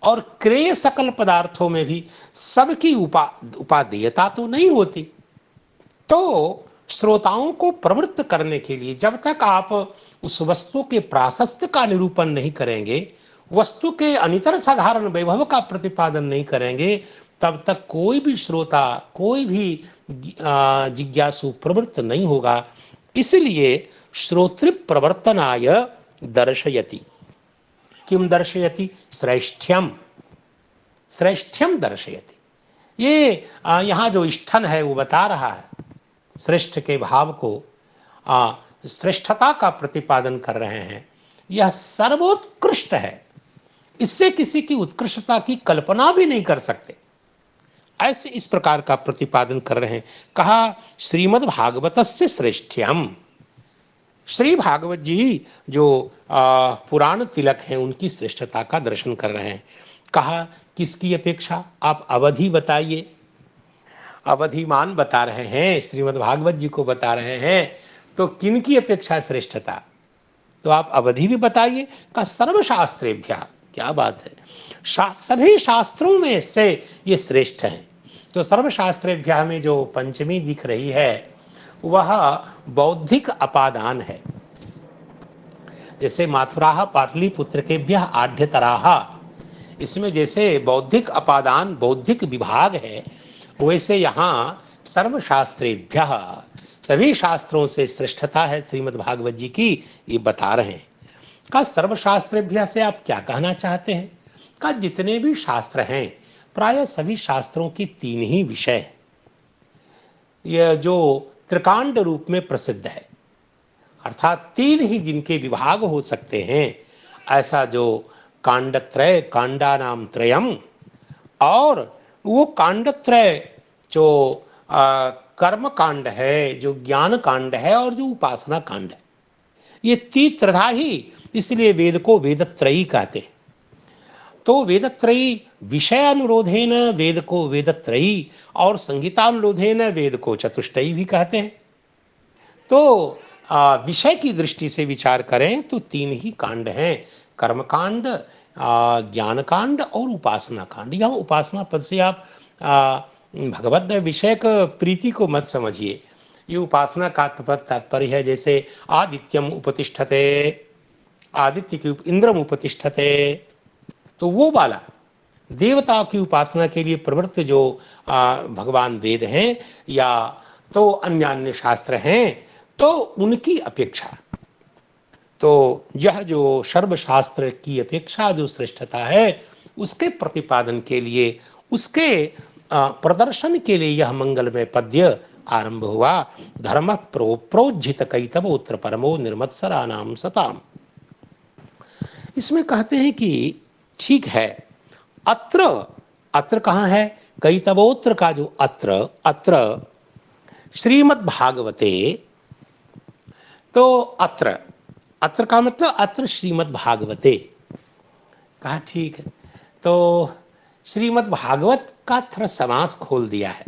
S1: और क्रिय सकल पदार्थों में भी सबकी उपादेयता तो नहीं होती। तो श्रोताओं को प्रवृत्त करने के लिए जब तक आप उस वस्तु के प्राशस्त्य का निरूपण नहीं करेंगे, वस्तु के अनितर साधारण वैभव का प्रतिपादन नहीं करेंगे, तब तक कोई भी श्रोता, कोई भी जिज्ञासु प्रवृत्त नहीं होगा। इसलिए श्रोतृ प्रवर्तनाय दर्शयति। किम दर्शयति? श्रेष्ठ्यम, श्रेष्ठ्यम दर्शयति। ये यहाँ जो स्थन है वो बता रहा है, श्रेष्ठ के भाव को, श्रेष्ठता का प्रतिपादन कर रहे हैं। यह सर्वोत्कृष्ट है, इससे किसी की उत्कृष्टता की कल्पना भी नहीं कर सकते, ऐसे इस प्रकार का प्रतिपादन कर रहे हैं। कहा श्रीमद् भागवतस्य श्रेष्ठ्यम, श्री भागवत जी जो पुराण तिलक हैं उनकी श्रेष्ठता का दर्शन कर रहे हैं। कहा किसकी अपेक्षा, आप अवधि बताइए, अवधिमान बता रहे हैं, श्रीमद् भागवत जी को बता रहे हैं, तो किन की अपेक्षा श्रेष्ठता, तो आप अवधि भी बताइए। का सर्वशास्त्रेभ्यः, क्या बात है, सभी शास्त्रों में से ये श्रेष्ठ हैं। तो सर्वशास्त्रेभ्यः में जो पंचमी दिख रही है वह बौद्धिक अपादान है। जैसे माथुराः पाटलिपुत्रकेभ्यः आढ्यतराः, इसमें जैसे बौद्धिक अपादान, बौद्धिक विभाग है, वैसे यहाँ सर्वशास्त्रेभ्यः, सभी शास्त्रों से श्रेष्ठता है श्रीमद् भागवत जी की, ये बता रहे हैं। का सर्वशास्त्रेभ्यः से आप क्या कहना चाहते हैं? का जितने भी शास्त्र हैं प्राय सभी शास्त्रों के 3 ही विषय हैं, यह जो त्रिकांड रूप में प्रसिद्ध है, अर्थात 3 ही जिनके विभाग हो सकते हैं, ऐसा जो कांडत्रय, कांडानाम त्रयम, और वो कांडत्रय जो कर्म कांड है, जो ज्ञान कांड है और जो उपासना कांड है, ये त्रिधा ही, इसलिए वेद को वेदत्रयी कहते हैं। तो वेदत्रयी विषय अनुरोधेन वेद को वेदत्रयी, और संगीतानुरोधेन वेद को चतुष्टयी भी कहते हैं। तो विषय की दृष्टि से विचार करें तो 3 ही कांड हैं, कर्मकांड, ज्ञान कांड और उपासना कांड। यहाँ उपासना पद से आप भगवत विषयक प्रीति को मत समझिए, ये उपासना का तात्पर्य है जैसे आदित्यम उपतिष्ठते, आदित्य की इंद्रम उपतिष्ठते, तो वो वाला देवताओं की उपासना के लिए प्रवृत्त जो भगवान वेद हैं या तो अन्य शास्त्र हैं, तो उनकी अपेक्षा, तो यह जो सर्वशास्त्र की अपेक्षा जो श्रेष्ठता है उसके प्रतिपादन के लिए, उसके प्रदर्शन के लिए यह मंगलमय पद्य आरंभ हुआ। धर्म प्रोज्झित कैतवोत्र परमो निर्मत्सराणाम सताम। इसमें कहते हैं कि ठीक है, अत्र, अत्र कहाँ है, कैतवोत्र का जो अत्र, अत्र श्रीमद् भागवते, तो अत्र, अत्र का मतलब अत्र श्रीमद् भागवते, कहा ठीक है। तो श्रीमद् भागवत का थोड़ा समास खोल दिया है,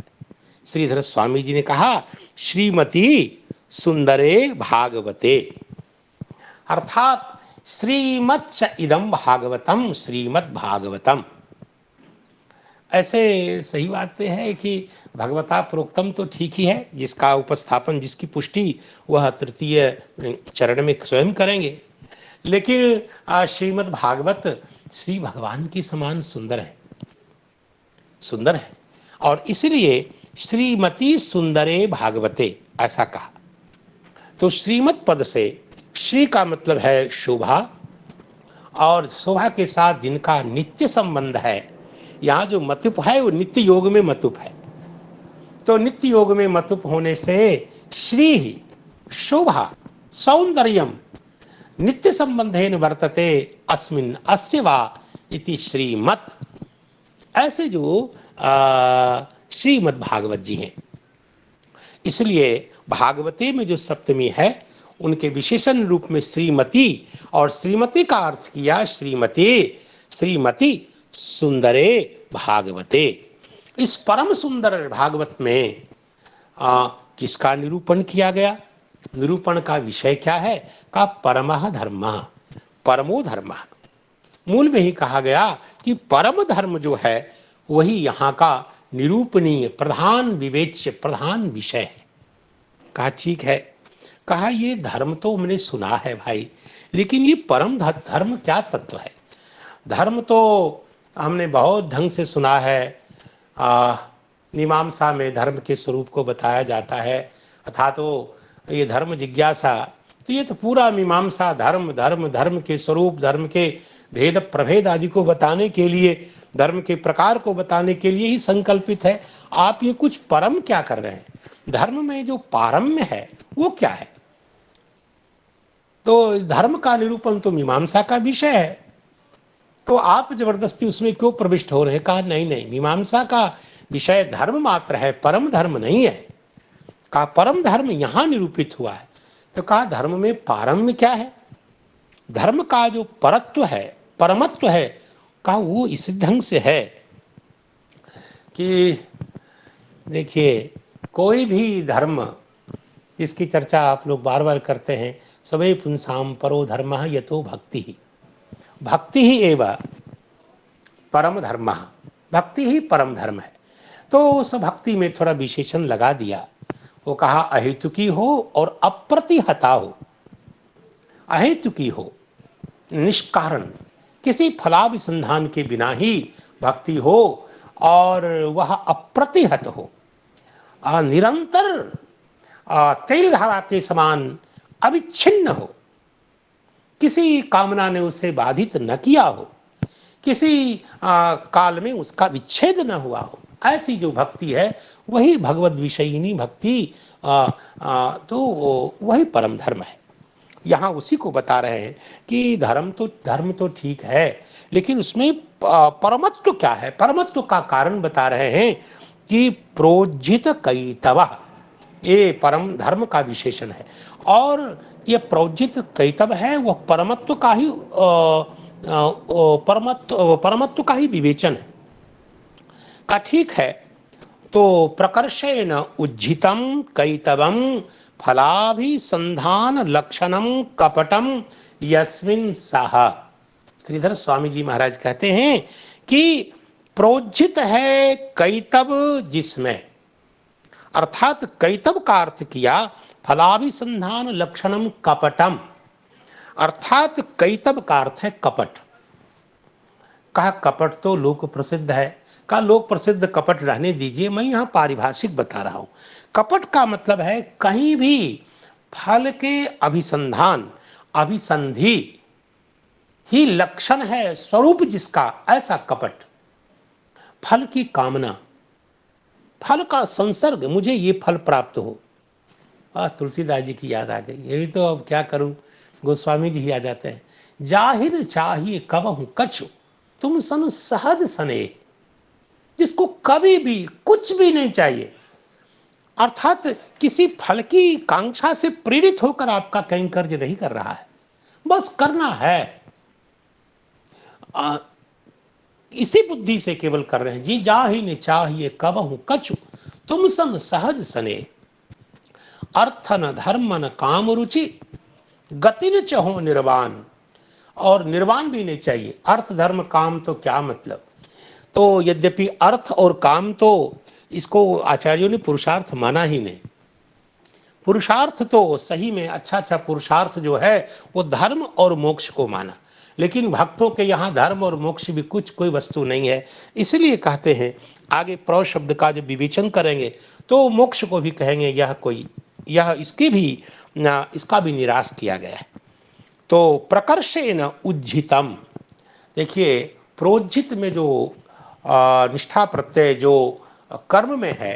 S1: श्रीधर स्वामी जी ने कहा श्रीमती सुंदरे भागवते, अर्थात श्रीमच्च इदम भागवतम, श्रीमद् भागवतम। ऐसे सही बात है कि भगवता प्रोक्तम तो ठीक ही है, जिसका उपस्थापन, जिसकी पुष्टि वह तृतीय चरण में स्वयं करेंगे, लेकिन श्रीमद् भागवत श्री भगवान की समान सुंदर है, सुंदर है, और इसलिए श्रीमती सुंदरे भागवते ऐसा कहा। तो श्रीमत पद से श्री का मतलब है शोभा, और शोभा के साथ जिनका नित्य संबंध है, यहाँ जो मतुप है वो नित्य योग में मतुप है, तो नित्य योग में मतुप होने से श्री ही शोभा सौंदर्यम नित्य संबंधेन वर्तते अस्मिन् अस्य वा इति श्रीमत। ऐसे जो श्रीमद् भागवत जी हैं, इसलिए भागवते में जो सप्तमी है उनके विशेषण रूप में श्रीमती, और श्रीमती का अर्थ किया श्रीमती, श्रीमती सुंदरे भागवते। इस परम सुंदर भागवत में किसका निरूपण किया गया, निरूपण का विषय क्या है, का परमः धर्मः, परमो धर्मः। मूल में ही कहा गया कि परम धर्म जो है वही यहाँ का निरूपणीय प्रधान विवेच्य प्रधान विषय है। कहा ठीक है, कहा ये धर्म तो हमने सुना है भाई, लेकिन ये परम धर्म क्या तत्व है। धर्म तो हमने बहुत ढंग से सुना है, मीमांसा में धर्म के स्वरूप को बताया जाता है, अर्थात तो ये धर्म जिज्ञासा, तो ये तो पूरा मीमांसा धर्म, धर्म, धर्म के स्वरूप, धर्म के भेद प्रभेद आदि को बताने के लिए धर्म के प्रकार को बताने के लिए ही संकल्पित है। आप ये कुछ परम क्या कर रहे हैं? धर्म में जो पारम्य है वो क्या है? तो धर्म का निरूपण तो मीमांसा का विषय है, तो आप जबरदस्ती उसमें क्यों प्रविष्ट हो रहे हैं? कहा नहीं नहीं, मीमांसा का विषय धर्म मात्र है, परम धर्म नहीं है। कहा परम धर्म यहां निरूपित हुआ है। तो कहा धर्म में पारम्य क्या है? धर्म का जो परत्व है, परमत्व है, कहा वो इस ढंग से है कि देखिए, कोई भी धर्म जिसकी चर्चा आप लोग बार बार करते हैं, सवे पुंसाम परो धर्म यतो भक्ति ही, भक्ति ही एवं परम धर्म, भक्ति ही परम धर्म है। तो उस भक्ति में थोड़ा विशेषण लगा दिया। वो कहा अहेतुकी हो और अप्रतिहता हो। अहेतुकी हो, निष्कारण, किसी फलाभिसंधान के बिना ही भक्ति हो, और वह अप्रतिहत हो, निरंतर तेल धारा के समान अविच्छिन्न हो, किसी कामना ने उसे बाधित न किया हो, किसी काल में उसका विच्छेद न हुआ हो, ऐसी जो भक्ति है वही भगवद विषयिनी भक्ति, तो वही परम धर्म है। यहाँ उसी को बता रहे हैं कि धर्म तो ठीक है, लेकिन उसमें परमत्व क्या है? परमत्व का कारण बता रहे हैं कि प्रोज्झित कैतव, ये परम धर्म का विशेषण है। और ये प्रोज्झित कैतव है, वह परमत्व का ही परमत्व का ही विवेचन है। का ठीक है, तो प्रकर्षेण उज्झितम कैतवम फलाभिसंधान लक्षणम कपटम यस्मिन् सह। श्रीधर स्वामी जी महाराज कहते हैं कि प्रोज्झित है कैतव जिसमें, अर्थात कैतव का अर्थ किया फलाभिसंधान लक्षणम कपटम, अर्थात कैतव का अर्थ है कपट। कहा कपट तो लोक प्रसिद्ध है। कहा लोक प्रसिद्ध कपट रहने दीजिए, मैं यहां पारिभाषिक बता रहा हूं। कपट का मतलब है कहीं भी फल के अभिसंधान, अभिसंधि ही लक्षण है, स्वरूप जिसका, ऐसा कपट। फल की कामना, फल का संसर्ग, मुझे ये फल प्राप्त हो। तुलसीदास जी की याद आ गई। ये भी तो अब क्या करूं, गोस्वामी जी ही आ जाते हैं। जाहिर चाहिए कबहू कछु तुम सन सहज सने, जिसको कभी भी कुछ भी नहीं चाहिए, अर्थात किसी फल की कांक्षा से प्रेरित होकर आपका कहीं कर्ज नहीं कर रहा है, बस करना है, इसी बुद्धि से केवल कर रहे हैं। जी जाहिर चाहिए कबहू कछु तुम सन सहज सने, अर्थन धर्मन काम रुचि गति न चहो निर्वाण, और निर्वाण भी नहीं चाहिए। अर्थ धर्म काम तो क्या मतलब? तो यद्यपि अर्थ और काम तो इसको आचार्यों ने पुरुषार्थ माना ही नहीं। पुरुषार्थ तो सही में अच्छा पुरुषार्थ जो है वो धर्म और मोक्ष को माना, लेकिन भक्तों के यहाँ धर्म और मोक्ष भी कुछ कोई वस्तु नहीं है। इसलिए कहते हैं आगे प्र शब्द का जब विवेचन करेंगे तो मोक्ष को भी कहेंगे यह इसका भी निराश किया गया है। तो प्रकर्षेण उज्झितम, देखिए प्रोज्झित में जो निष्ठा प्रत्यय जो कर्म में है,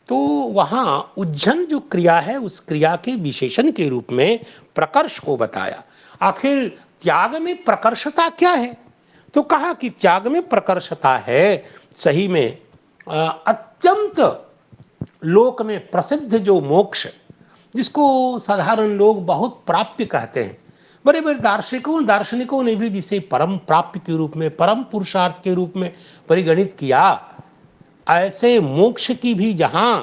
S1: तो वहां उज्जन जो क्रिया है उस क्रिया के विशेषण के रूप में प्रकर्ष को बताया। आखिर त्याग में प्रकर्षता क्या है? तो कहा कि त्याग में प्रकर्षता है सही में अत्यंत लोक में प्रसिद्ध जो मोक्ष, जिसको साधारण लोग बहुत प्राप्य कहते हैं। बड़े बड़े दार्शनिकों ने भी जिसे परम प्राप्य के रूप में, परम पुरुषार्थ के रूप में परिगणित किया, ऐसे मोक्ष की भी जहां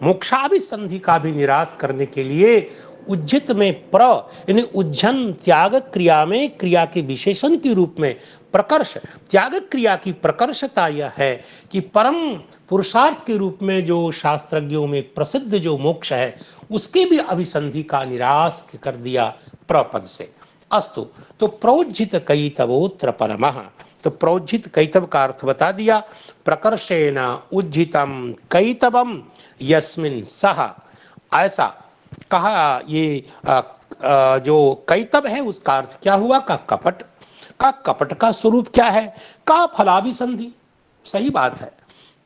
S1: मोक्षाभिसंधि का भी निराश करने के लिए उज्जित में प्र यानी उज्जन त्याग क्रिया में क्रिया के विशेषण के रूप में प्रकर्ष, त्याग क्रिया की प्रकर्षता यह है कि परम पुरुषार्थ के रूप में जो शास्त्रज्ञों में प्रसिद्ध जो मोक्ष है उसके भी अभिसंधि का निराश कर दिया प्रपद से। अस्तु, तो प्रोज्झित कैतवोत्र परमः, तो प्रोज्झित कैतव का अर्थ बता दिया। प्रकर्षेण उज्झितम कैतवम यस्मिन् सह, ऐसा कहा। ये जो कैतव है उसका अर्थ क्या हुआ? का कपट। का कपट का स्वरूप क्या है? का फलाभिसंधि। सही बात है,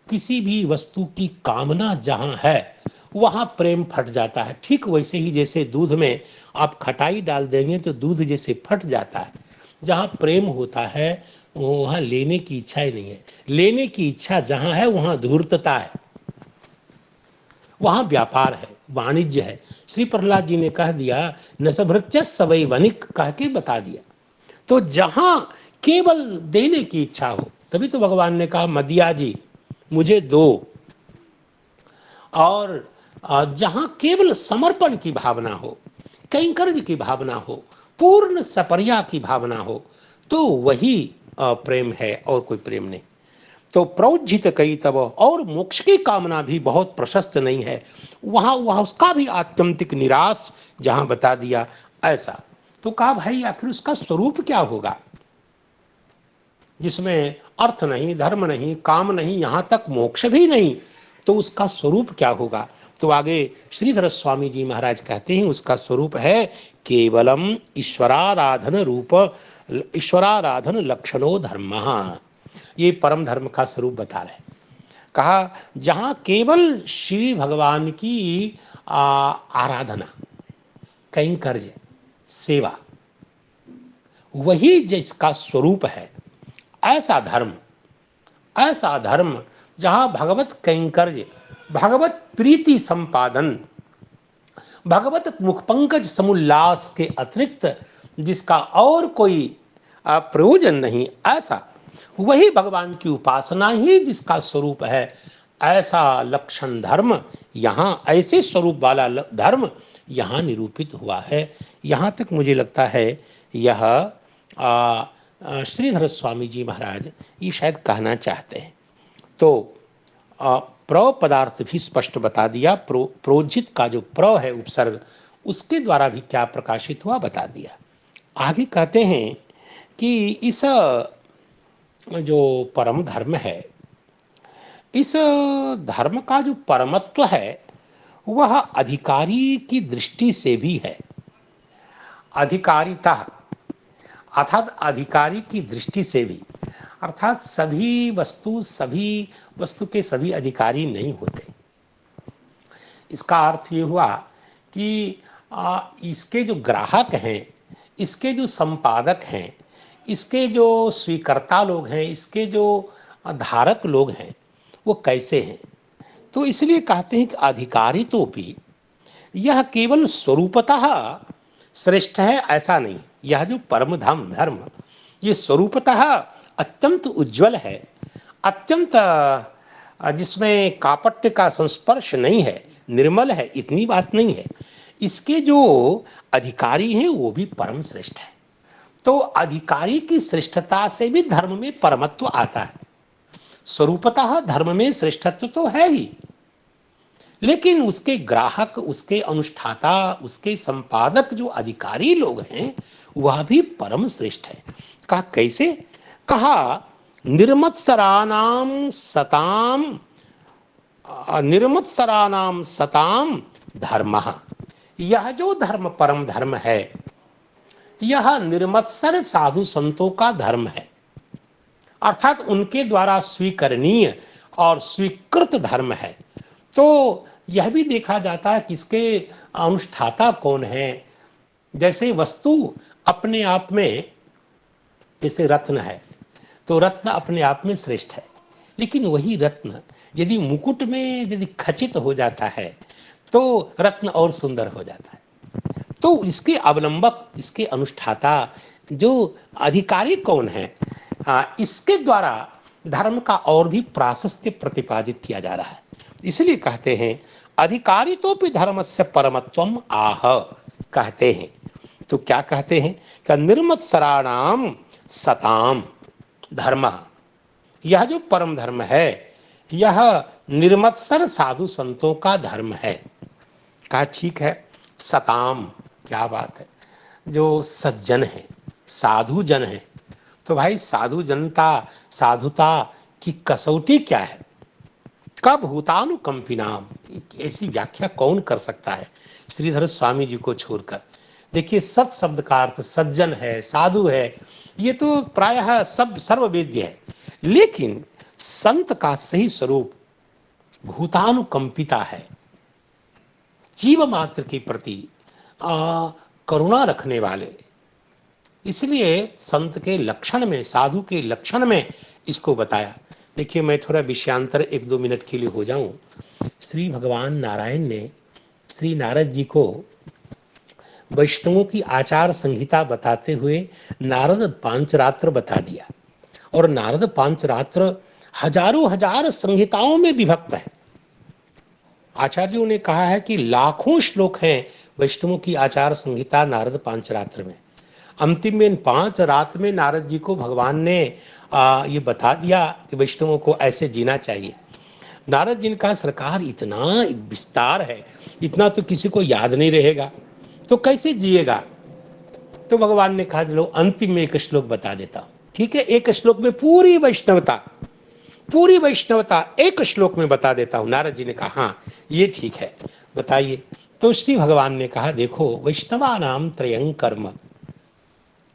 S1: किसी भी वस्तु की कामना जहां है वहां प्रेम फट जाता है। ठीक वैसे ही जैसे दूध में आप खटाई डाल देंगे तो दूध जैसे फट जाता है, जहां प्रेम होता है वहां लेने की इच्छा ही नहीं है। लेने की इच्छा जहां है वहां धूर्तता है, वहां व्यापार है, वाणिज्य है। श्री प्रहलाद जी ने कह दिया न सभृत्य सवै वनिक, कह के बता दिया। तो जहां केवल देने की इच्छा हो, तभी तो भगवान ने कहा मदिया जी मुझे दो। और जहां केवल समर्पण की भावना हो, कैंकर्य की भावना हो, पूर्ण सपर्या की भावना हो, तो वही प्रेम है और कोई प्रेम नहीं। तो प्रौज्झित कई तब, और मोक्ष की कामना भी बहुत प्रशस्त नहीं है, वहां वहां उसका भी आत्यंतिक निराश जहां बता दिया ऐसा। तो कहा भाई आखिर उसका स्वरूप क्या होगा, जिसमें अर्थ नहीं, धर्म नहीं, काम नहीं, यहां तक मोक्ष भी नहीं, तो उसका स्वरूप क्या होगा? तो आगे श्रीधर स्वामी जी महाराज कहते हैं उसका स्वरूप है केवलम ईश्वराराधन रूप, ईश्वराराधन लक्षणो धर्म। ये परम धर्म का स्वरूप बता रहे। कहा जहां केवल श्री भगवान की आराधना, कैंकर्य, सेवा, वही जिसका स्वरूप है, ऐसा धर्म, ऐसा धर्म जहां भगवत कैंकर्य, भगवत प्रीति संपादन, भगवत मुख पंकज समुल्लास के अतिरिक्त जिसका और कोई प्रयोजन नहीं, ऐसा वही भगवान की उपासना ही जिसका स्वरूप है, ऐसा लक्षण धर्म यहां, ऐसे स्वरूप वाला धर्म यहां निरूपित हुआ है। यहां तक मुझे लगता है यह श्रीधर स्वामी जी महाराज ये शायद कहना चाहते हैं। तो प्र पदार्थ भी स्पष्ट बता दिया, प्रोज्झित का जो प्र है उपसर्ग, उसके द्वारा भी क्या प्रकाशित हुआ बता दिया। आगे कहते हैं कि इस जो परम धर्म है, इस धर्म का जो परमत्व है वह अधिकारी की दृष्टि से भी है। अधिकारिता अर्थात अधिकारी की दृष्टि से भी, अर्थात सभी वस्तु के सभी अधिकारी नहीं होते। इसका अर्थ ये हुआ कि इसके जो ग्राहक हैं, इसके जो संपादक हैं, इसके जो स्वीकर्ता लोग हैं, इसके जो धारक लोग हैं, वो कैसे हैं। तो इसलिए कहते हैं कि अधिकारी तो भी यह केवल स्वरूपतः श्रेष्ठ है ऐसा नहीं। यह जो परम धाम धर्म, ये स्वरूपतः अत्यंत उज्जवल है, अत्यंत जिसमें कापट्य का संस्पर्श नहीं है, निर्मल है, इतनी बात नहीं है। इसके जो अधिकारी हैं वो भी परम श्रेष्ठ है। तो अधिकारी की श्रेष्ठता से भी धर्म में परमत्व आता है। स्वरूपतः धर्म में श्रेष्ठत्व तो है ही, लेकिन उसके ग्राहक, उसके अनुष्ठाता, उसके संपादक जो अधिकारी लोग हैं वह भी परम श्रेष्ठ है। कहा कैसे? कहा निर्मत्सराणाम सताम धर्मः। यह जो धर्म परम धर्म है, यह निर्मत्सर साधु संतों का धर्म है, अर्थात उनके द्वारा स्वीकरणीय और स्वीकृत धर्म है। तो यह भी देखा जाता है कि इसके अनुष्ठाता कौन है। जैसे वस्तु अपने आप में, जैसे रत्न है, तो रत्न अपने आप में श्रेष्ठ है, लेकिन वही रत्न यदि मुकुट में यदि खचित हो जाता है तो रत्न और सुंदर हो जाता है। तो इसके अवलंबक, इसके अनुष्ठाता, जो अधिकारी कौन है, इसके द्वारा धर्म का और भी प्राशस्त्य प्रतिपादित किया जा रहा है। इसलिए कहते हैं अधिकारी तो भी धर्म से परमत्वम आह, कहते हैं। तो क्या कहते हैं कि निर्मत्सराणाम सताम धर्म, यह जो परम धर्म है यह निर्मत्सर साधु संतों का धर्म है। कहा ठीक है, सताम, क्या बात है, जो सज्जन है, साधु जन है। तो भाई साधु जनता, साधुता की कसौटी क्या है? कब भूतानुकंपिनाम, ऐसी व्याख्या कौन कर सकता है श्रीधर स्वामी जी को छोड़कर। देखिए सत शब्द का अर्थ सज्जन है, साधु है, ये तो प्रायः सब सर्ववेद्य है। लेकिन संत का सही स्वरूप भूतानुकंपिता है, जीव मात्र के प्रति करुणा रखने वाले। इसलिए संत के लक्षण में, साधु के लक्षण में इसको बताया। देखिए, मैं थोड़ा विषयांतर 1-2 मिनट के लिए हो जाऊं। श्री भगवान नारायण ने श्री नारद जी को वैष्णवों की आचार संहिता बताते हुए नारद पांचरात्र बता दिया, और नारद पांचरात्र हजारों हजार संहिताओं में विभक्त है। आचार्यों ने कहा है कि लाखों श्लोक हैं वैष्णवों की आचार संहिता नारद पांचरात्र में। अंतिम में 5 रात में नारद जी को भगवान ने ये बता दिया कि वैष्णवों को ऐसे जीना चाहिए। नारद जी का सरकार इतना विस्तार है, इतना तो किसी को याद नहीं रहेगा, तो कैसे जिएगा। तो भगवान ने कहा चलो अंतिम में एक श्लोक बता देता हूं। ठीक है, एक श्लोक में पूरी वैष्णवता एक श्लोक में बता देता हूं। नारद जी ने कहा हाँ ये ठीक है, बताइए। तो श्री भगवान ने कहा देखो, वैष्णवानाम त्रयं कर्म,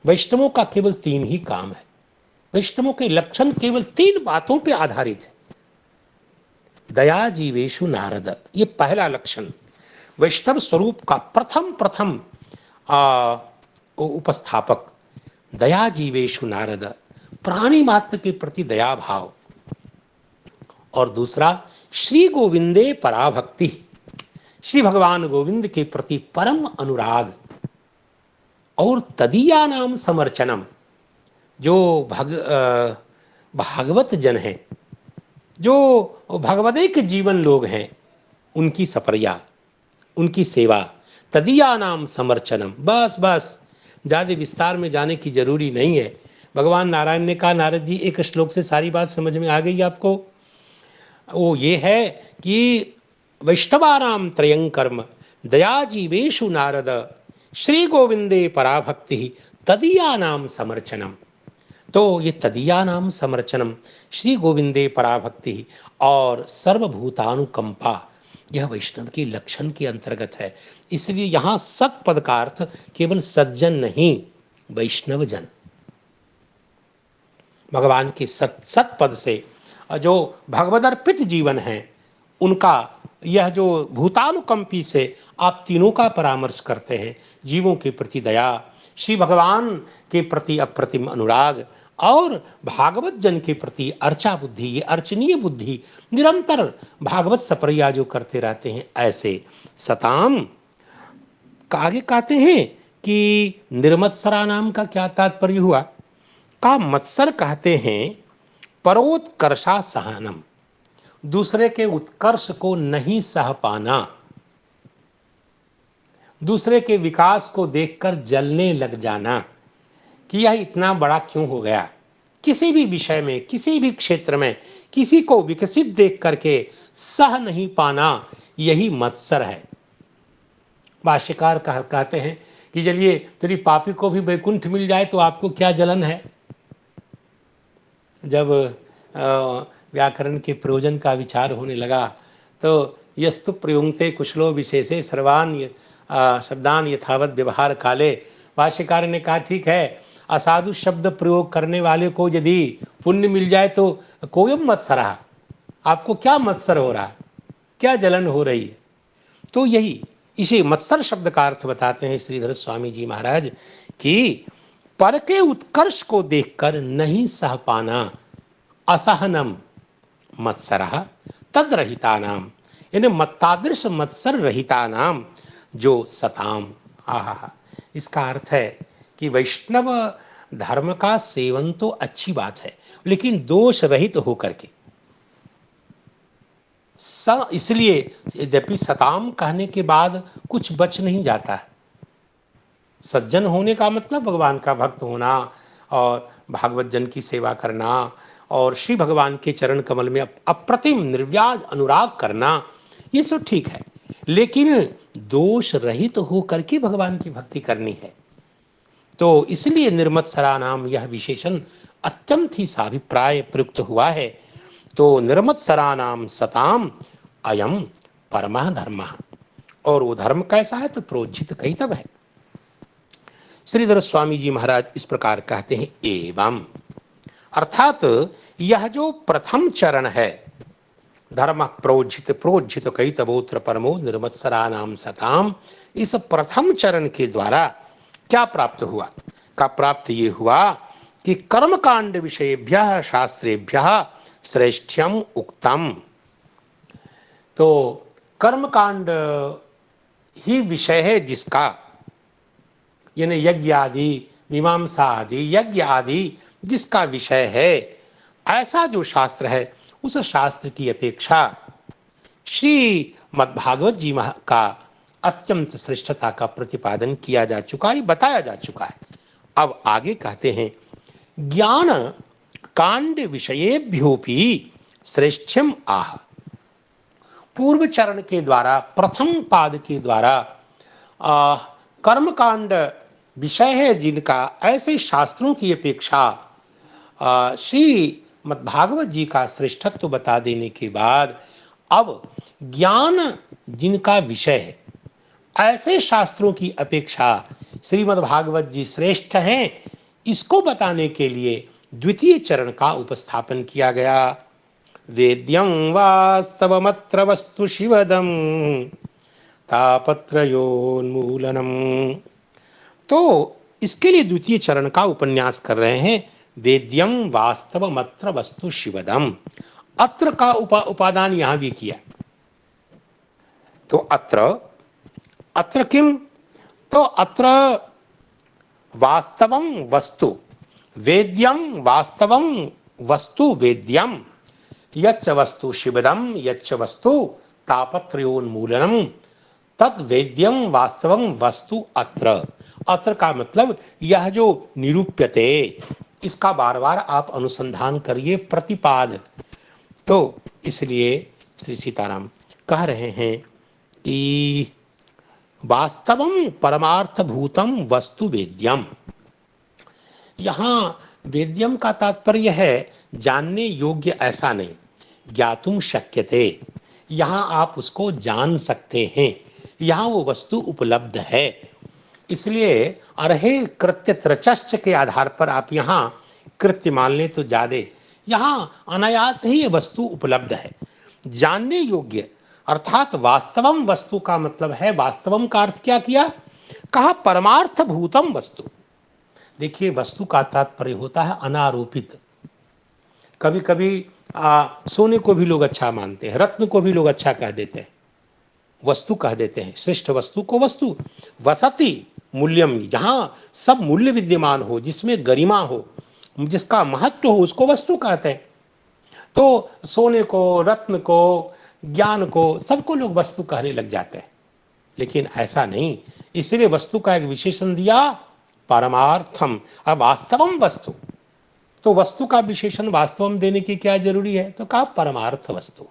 S1: वैष्णवों का केवल 3 ही काम है। वैष्णवों के लक्षण केवल 3 बातों पे आधारित है। दया जीवेशु नारद, ये पहला लक्षण। वैष्णव स्वरूप का प्रथम उपस्थापक दया जीवेशु नारद, प्राणी मात्र के प्रति दया भाव। और दूसरा श्री गोविंदे पराभक्ति, श्री भगवान गोविंद के प्रति परम अनुराग। और तदीया नाम समर्चनम, जो भागवत जन हैं, जो भगवदेक जीवन लोग हैं, उनकी सपर्या, उनकी सेवा। तदीया नाम समर्चनम, बस ज्यादा विस्तार में जाने की जरूरी नहीं है। भगवान नारायण ने कहा नारद जी एक श्लोक से सारी बात समझ में आ गई आपको। वो ये है कि वैष्णवानाम त्रयं कर्म दया जीवेशु नारद श्री गोविंदे पराभक्ति तदीया नाम समर्चनम। तो ये तदीया नाम समर्चनम, श्री गोविंदे पराभक्ति और सर्वभूतानुकंपा, यह वैष्णव के लक्षण के अंतर्गत है। इसलिए यहां सत पद का अर्थ केवल सज्जन नहीं, वैष्णव जन। भगवान के सत पद से जो भगवदर्पित जीवन है, उनका यह जो भूतानुकंपी से आप तीनों का परामर्श करते हैं, जीवों के प्रति दया, श्री भगवान के प्रति अप्रतिम अनुराग और भागवत जन के प्रति अर्चा बुद्धि, ये अर्चनीय बुद्धि, निरंतर भागवत सपर्या जो करते रहते हैं, ऐसे सताम। आगे कहते हैं कि निर्मत्सरा नाम का क्या तात्पर्य हुआ। का मत्सर कहते हैं परोत्कर्षा सहनम, दूसरे के उत्कर्ष को नहीं सह पाना, दूसरे के विकास को देखकर जलने लग जाना कि यह इतना बड़ा क्यों हो गया। किसी भी विषय में, किसी भी क्षेत्र में किसी को विकसित देख करके सह नहीं पाना, यही मत्सर है। भाष्यकार कहते हैं कि चलिए तेरी पापी को भी वैकुंठ मिल जाए तो आपको क्या जलन है। जब व्याकरण के प्रयोजन का विचार होने लगा तो यस्तु प्रयुंक्ते कुशलो विशेषे सर्वान शब्दान यथावत व्यवहार काले, भाष्यकार ने कहा ठीक है, असाधु शब्द प्रयोग करने वाले को यदि पुण्य मिल जाए तो कोयम मत्सरा, आपको क्या मत्सर हो रहा, क्या जलन हो रही है। तो यही इसे मत्सर शब्द का अर्थ बताते हैं श्रीधर स्वामी जी महाराज कि पर के उत्कर्ष को देखकर नहीं सह पाना, असहनम मत्सरः तद रहिता नाम, यानी मत्तादृश मत्सर रहिता नाम जो सताम। आहा, इसका अर्थ है कि वैष्णव धर्म का सेवन तो अच्छी बात है, लेकिन दोष रहित होकर के। इसलिए यद्यपि सताम कहने के बाद कुछ बच नहीं जाता है। सज्जन होने का मतलब भगवान का भक्त होना और भागवत जन की सेवा करना और श्री भगवान के चरण कमल में अप्रतिम निर्व्याज अनुराग करना, ये सब ठीक है, लेकिन दोष रहित होकर के भगवान की भक्ति करनी है। तो इसलिए निर्मत्सरा नाम यह विशेषण अत्यंत ही साभिप्राय प्रयुक्त हुआ है। तो निर्मत्सरा नाम सताम अयम परमः धर्मः, और वो धर्म कैसा है तो प्रोज्झित कैतव है। श्रीधर स्वामी जी महाराज इस प्रकार कहते हैं, एवं अर्थात यह जो प्रथम चरण है, धर्म प्रोज्झित प्रोज्झित कैतवोत्र परमो निर्मत्सरा नाम सताम, इस प्रथम चरण के द्वारा क्या प्राप्त हुआ? का प्राप्त ये हुआ कि कर्मकांड विषयेभ्यः शास्त्रेभ्यः श्रेष्ठ्यम उक्तम। तो कर्मकांड ही विषय है जिसका, यानी यज्ञ आदि, मीमांसा आदि, यज्ञ आदि जिसका विषय है, ऐसा जो शास्त्र है उस शास्त्र की अपेक्षा श्री मद्भागवत जी का अत्यंत श्रेष्ठता का प्रतिपादन किया जा चुका है, बताया जा चुका है। अब आगे कहते हैं, ज्ञान कांड विषयेभ्योपि श्रेष्ठ्यम आह। पूर्व चरण के द्वारा, प्रथम पाद के द्वारा कर्मकांड विषय है जिनका, ऐसे शास्त्रों की अपेक्षा श्री मद्भागवत जी का श्रेष्ठत्व बता देने के बाद अब ज्ञान जिनका विषय है, ऐसे शास्त्रों की अपेक्षा श्रीमद्भागवत जी श्रेष्ठ हैं, इसको बताने के लिए द्वितीय चरण का उपस्थापन किया गया। वेद्यं वास्तवमत्र वस्तु शिवदम तापत्रयोन्मूलनम। तो इसके लिए द्वितीय चरण का उपन्यास कर रहे हैं। वेद्यं वास्तवमत्र वस्तु शिवदम, अत्र का उपादान यहां भी किया। तो अत्र किम? तो अत्र वास्तवं वस्तु, वेद्यं वास्तवं वस्तु वेद्यम, यच्च वस्तु शिवदम यच्च वस्तु तापत्रयोन्मूलनम, तद वेद्यं वास्तवं वस्तु अत्र। अत्र का मतलब यह जो निरूप्यते, इसका बार बार आप अनुसंधान करिए, प्रतिपाद। तो इसलिए श्री सीताराम कह रहे हैं कि वास्तवं परमार्थभूतम वस्तु वेद्यम। यहां वेद्यम का तात्पर्य है जानने योग्य ऐसा नहीं, ज्ञातुम शक्यते, यहां आप उसको जान सकते हैं, यहां वो वस्तु उपलब्ध है। इसलिए अर्हे कृत्य त्रचश्च के आधार पर आप यहां कृत्य मान लें तो ज्यादा, यहां अनायास ही ये वस्तु उपलब्ध है, जानने योग्य। अर्थात वास्तवम वस्तु का मतलब है, वास्तवम का अर्थ क्या किया? कहा परमार्थ भूतम वस्तु। देखिए, वस्तु का तात्पर्य होता है अनारोपित। कभी कभी सोने को भी लोग अच्छा मानते हैं, रत्न को भी लोग अच्छा कह देते हैं, वस्तु कह देते हैं। श्रेष्ठ वस्तु को वस्तु, वसति मूल्यम, जहां सब मूल्य विद्यमान हो, जिसमें गरिमा हो, जिसका महत्व हो, उसको वस्तु कहते हैं। तो सोने को, रत्न को, ज्ञान को, सबको लोग वस्तु कहने लग जाते हैं, लेकिन ऐसा नहीं। इसलिए वस्तु का एक विशेषण दिया, परमार्थम। अब वास्तवम वस्तु, तो वस्तु का विशेषण वास्तवम देने की क्या जरूरी है? तो कहा परमार्थ वस्तु,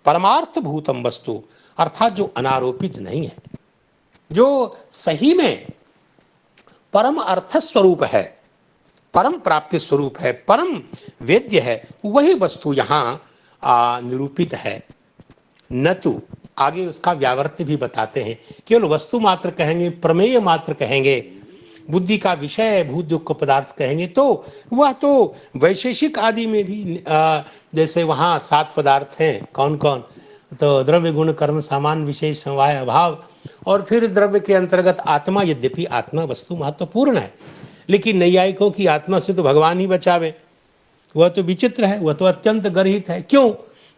S1: परमार्थ भूतम वस्तु, अर्थात जो अनारोपित नहीं है, जो सही में परम अर्थ स्वरूप है, परम प्राप्ति स्वरूप है, परम वेद्य है, वही वस्तु यहां निरूपित है। न तो आगे उसका व्यावर्त भी बताते हैं। केवल वस्तु मात्र कहेंगे, प्रमेय मात्र कहेंगे, बुद्धि का विषय भूत दुख पदार्थ कहेंगे, तो वह तो वैशेषिक आदि में भी जैसे वहाँ 7 पदार्थ हैं, कौन कौन? तो द्रव्य गुण कर्म सामान विशेष समवाय अभाव, और फिर द्रव्य के अंतर्गत आत्मा। यद्यपि आत्मा वस्तु महत्वपूर्ण है, लेकिन नैयायिकों की आत्मा से तो भगवान ही बचावे, वह तो विचित्र है, वह तो अत्यंत गर्हित है। क्यों?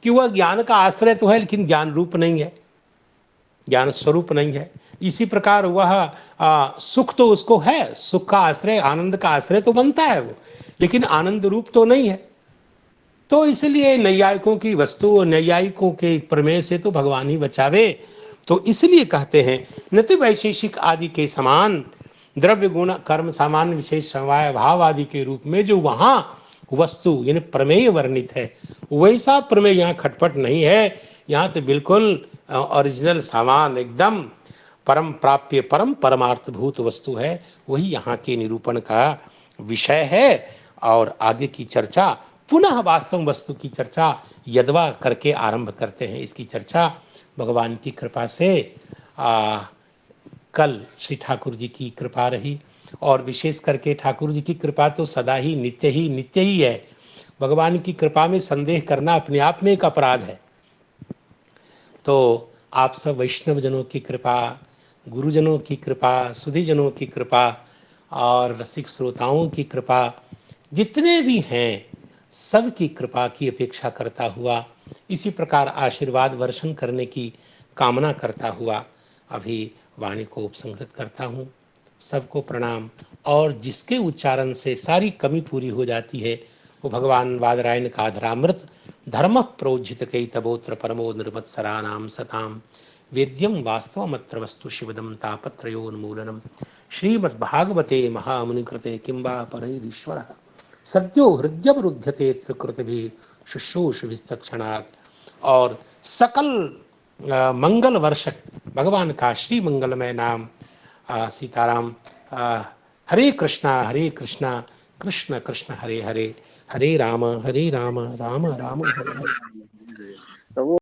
S1: कि वह ज्ञान का आश्रय तो है, लेकिन ज्ञान रूप नहीं है, ज्ञान स्वरूप नहीं है। इसी प्रकार वह सुख तो उसको है, सुख का आश्रय, आनंद का आश्रय तो बनता है वो, लेकिन आनंद रूप तो नहीं है। तो इसलिए नैयायिकों की वस्तु, नैयायिकों के प्रमेय से तो भगवान ही बचावे। तो इसलिए कहते हैं नति वैशेषिक आदि के समान द्रव्य गुण कर्म सामान्य विशेष समवाय भाव आदि के रूप में जो वहां वस्तु यानी प्रमेय वर्णित है, वैसा प्रमेय यहाँ खटपट नहीं है। यहाँ तो बिल्कुल ओरिजिनल सामान, एकदम परम प्राप्य, परम परमार्थभूत वस्तु है, वही यहाँ के निरूपण का विषय है। और आगे की चर्चा पुनः वास्तव वस्तु की चर्चा यद्वा करके आरंभ करते हैं। इसकी चर्चा भगवान की कृपा से कल श्री ठाकुर जी की कृपा रही और विशेष करके ठाकुर जी की कृपा तो सदा ही नित्य ही है। भगवान की कृपा में संदेह करना अपने आप में एक अपराध है। तो आप सब वैष्णव जनों की कृपा, गुरुजनों की कृपा, सुधीजनों की कृपा और रसिक श्रोताओं की कृपा, जितने भी हैं सबकी कृपा की अपेक्षा करता हुआ, इसी प्रकार आशीर्वाद वर्षण करने की कामना करता हुआ अभी वाणी को उपसंहृत करता हूँ। सबको प्रणाम। और जिसके उच्चारण से सारी कमी पूरी हो जाती है वो भगवान वादरायण का अधरामृत धर्म प्रोज्झित कई तबोत्र परमो निर्मत्सराणाम सताम वेद्यम वास्तवमत्र वस्तु शिवदम तापत्रयोन्मूलनम श्रीमद्भागवते महामुनिकृते किंबा परैरीश्वरः सद्यो हृदयवरुध्यते त्रिकृतिभिः शुश्रूषभिस्तत्क्षणात्। और सकल मंगल वर्षक भगवान का श्री मंगलमय नाम सीताराम। हरे कृष्णा कृष्ण कृष्ण हरे हरे, हरे राम राम राम हरे हरे।